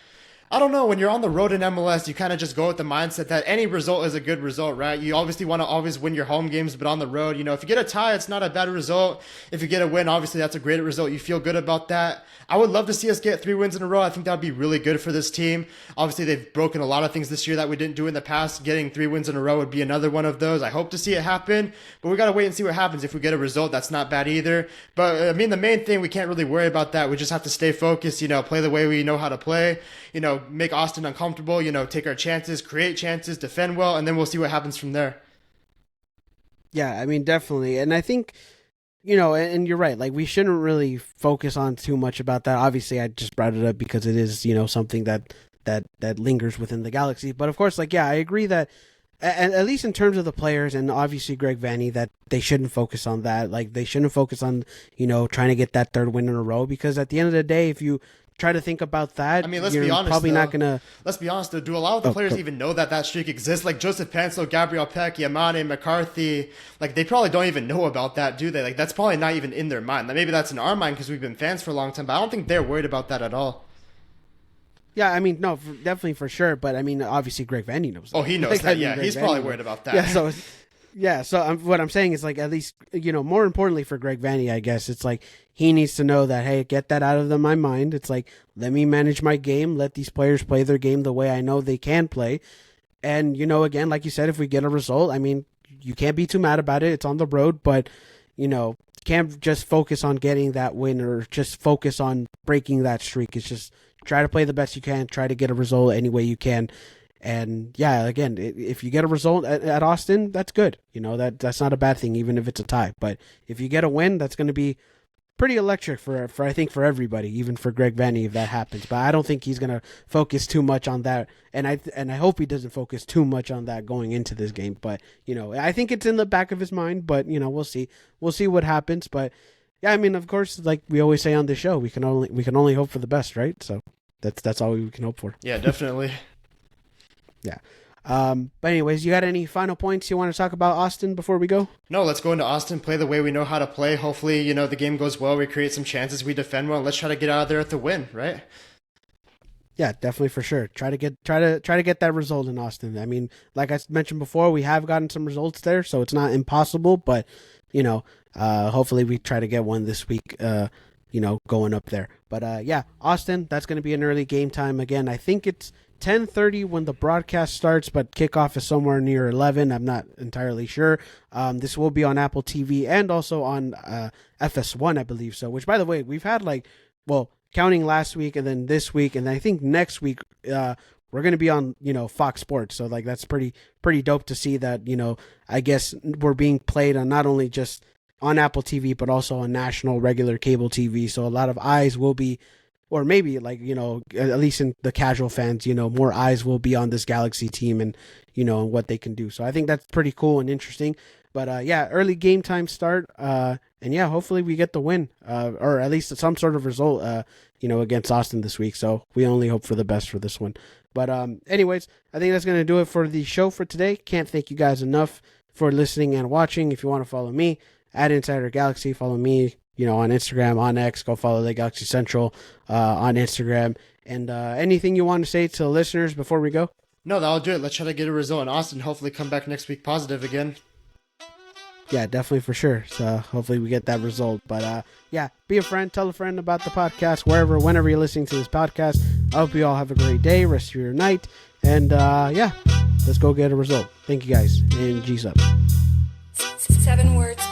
I don't know. When you're on the road in MLS, you kind of just go with the mindset that any result is a good result, right? You obviously want to always win your home games, but on the road, if you get a tie, it's not a bad result. If you get a win, obviously that's a great result. You feel good about that. I would love to see us get 3 wins in a row. I think that would be really good for this team. Obviously, they've broken a lot of things this year that we didn't do in the past. Getting 3 wins in a row would be another one of those. I hope to see it happen, but we got to wait and see what happens. If we get a result, that's not bad either. But I mean, the main thing, we can't really worry about that. We just have to stay focused, play the way we know how to play, make Austin uncomfortable, take our chances, create chances, defend well, and then we'll see what happens from there. Yeah, I mean, definitely. And I think, and you're right, like we shouldn't really focus on too much about that. Obviously, I just brought it up because it is, something that lingers within the Galaxy. But of course, like, yeah, I agree that, and at least in terms of the players and obviously Greg Vanney, that they shouldn't focus on that. Like, they shouldn't focus on, trying to get that 3rd win in a row, because at the end of the day, if you try to think about that, I mean, let's be honest, probably though, not gonna. Let's be honest, though. Do a lot of the players even know that streak exists? Like Joseph Panslow, Gabriel Peck, Yamane, McCarthy, like they probably don't even know about that, do they? Like that's probably not even in their mind. Like, maybe that's in our mind because we've been fans for a long time, but I don't think they're worried about that at all. Yeah, I mean, no, definitely for sure. But I mean, obviously, Greg Vanney knows that. Oh, he knows like, that. Yeah, he's probably worried about that. Yeah, so what I'm saying is, like, at least, more importantly for Greg Vanney, I guess, it's like he needs to know that, hey, get that out of my mind. It's like, let me manage my game. Let these players play their game the way I know they can play. And, again, like you said, if we get a result, I mean, you can't be too mad about it. It's on the road, but, can't just focus on getting that win or just focus on breaking that streak. It's just try to play the best you can, try to get a result any way you can. And yeah, again, if you get a result at Austin, that's good. That's not a bad thing, even if it's a tie. But if you get a win, that's going to be pretty electric for I think for everybody, even for Greg Vanney if that happens. But I don't think he's going to focus too much on that, and I hope he doesn't focus too much on that going into this game. But I think it's in the back of his mind. But we'll see what happens. But yeah, I mean, of course, like we always say on this show, we can only hope for the best, right? So that's all we can hope for. Yeah, definitely. Yeah. But anyways, you got any final points you want to talk about Austin before we go? No, let's go into Austin, play the way we know how to play. Hopefully, the game goes well. We create some chances. We defend well. Let's try to get out of there with the win, right? Yeah, definitely for sure. Try to get that result in Austin. I mean, like I mentioned before, we have gotten some results there, so it's not impossible. But hopefully we try to get one this week. Going up there. But yeah, Austin. That's going to be an early game time again. I think it's 10:30 when the broadcast starts, but kickoff is somewhere near 11. I'm not entirely sure. This will be on Apple TV and also on FS1, I believe. So, which by the way, we've had counting last week and then this week and I think next week we're going to be on Fox Sports, so like that's pretty dope to see that I guess we're being played on not only just on Apple TV but also on national regular cable TV, so a lot of eyes will be, or maybe at least in the casual fans, more eyes will be on this Galaxy team and and what they can do. So I think that's pretty cool and interesting. But yeah, early game time start. And yeah, hopefully we get the win, or at least some sort of result, against Austin this week. So we only hope for the best for this one. But anyways, I think that's going to do it for the show for today. Can't thank you guys enough for listening and watching. If you want to follow me at Insider Galaxy, follow me, on Instagram, on X, go follow the Galaxy Central on Instagram. And anything you want to say to the listeners before we go? No, that'll do it. Let's try to get a result in Austin. Hopefully come back next week positive again. Yeah, definitely for sure. So hopefully we get that result. But yeah, be a friend, tell a friend about the podcast, whenever you're listening to this podcast. I hope you all have a great day, rest of your night. And yeah, let's go get a result. Thank you guys, and G's up. 7 words.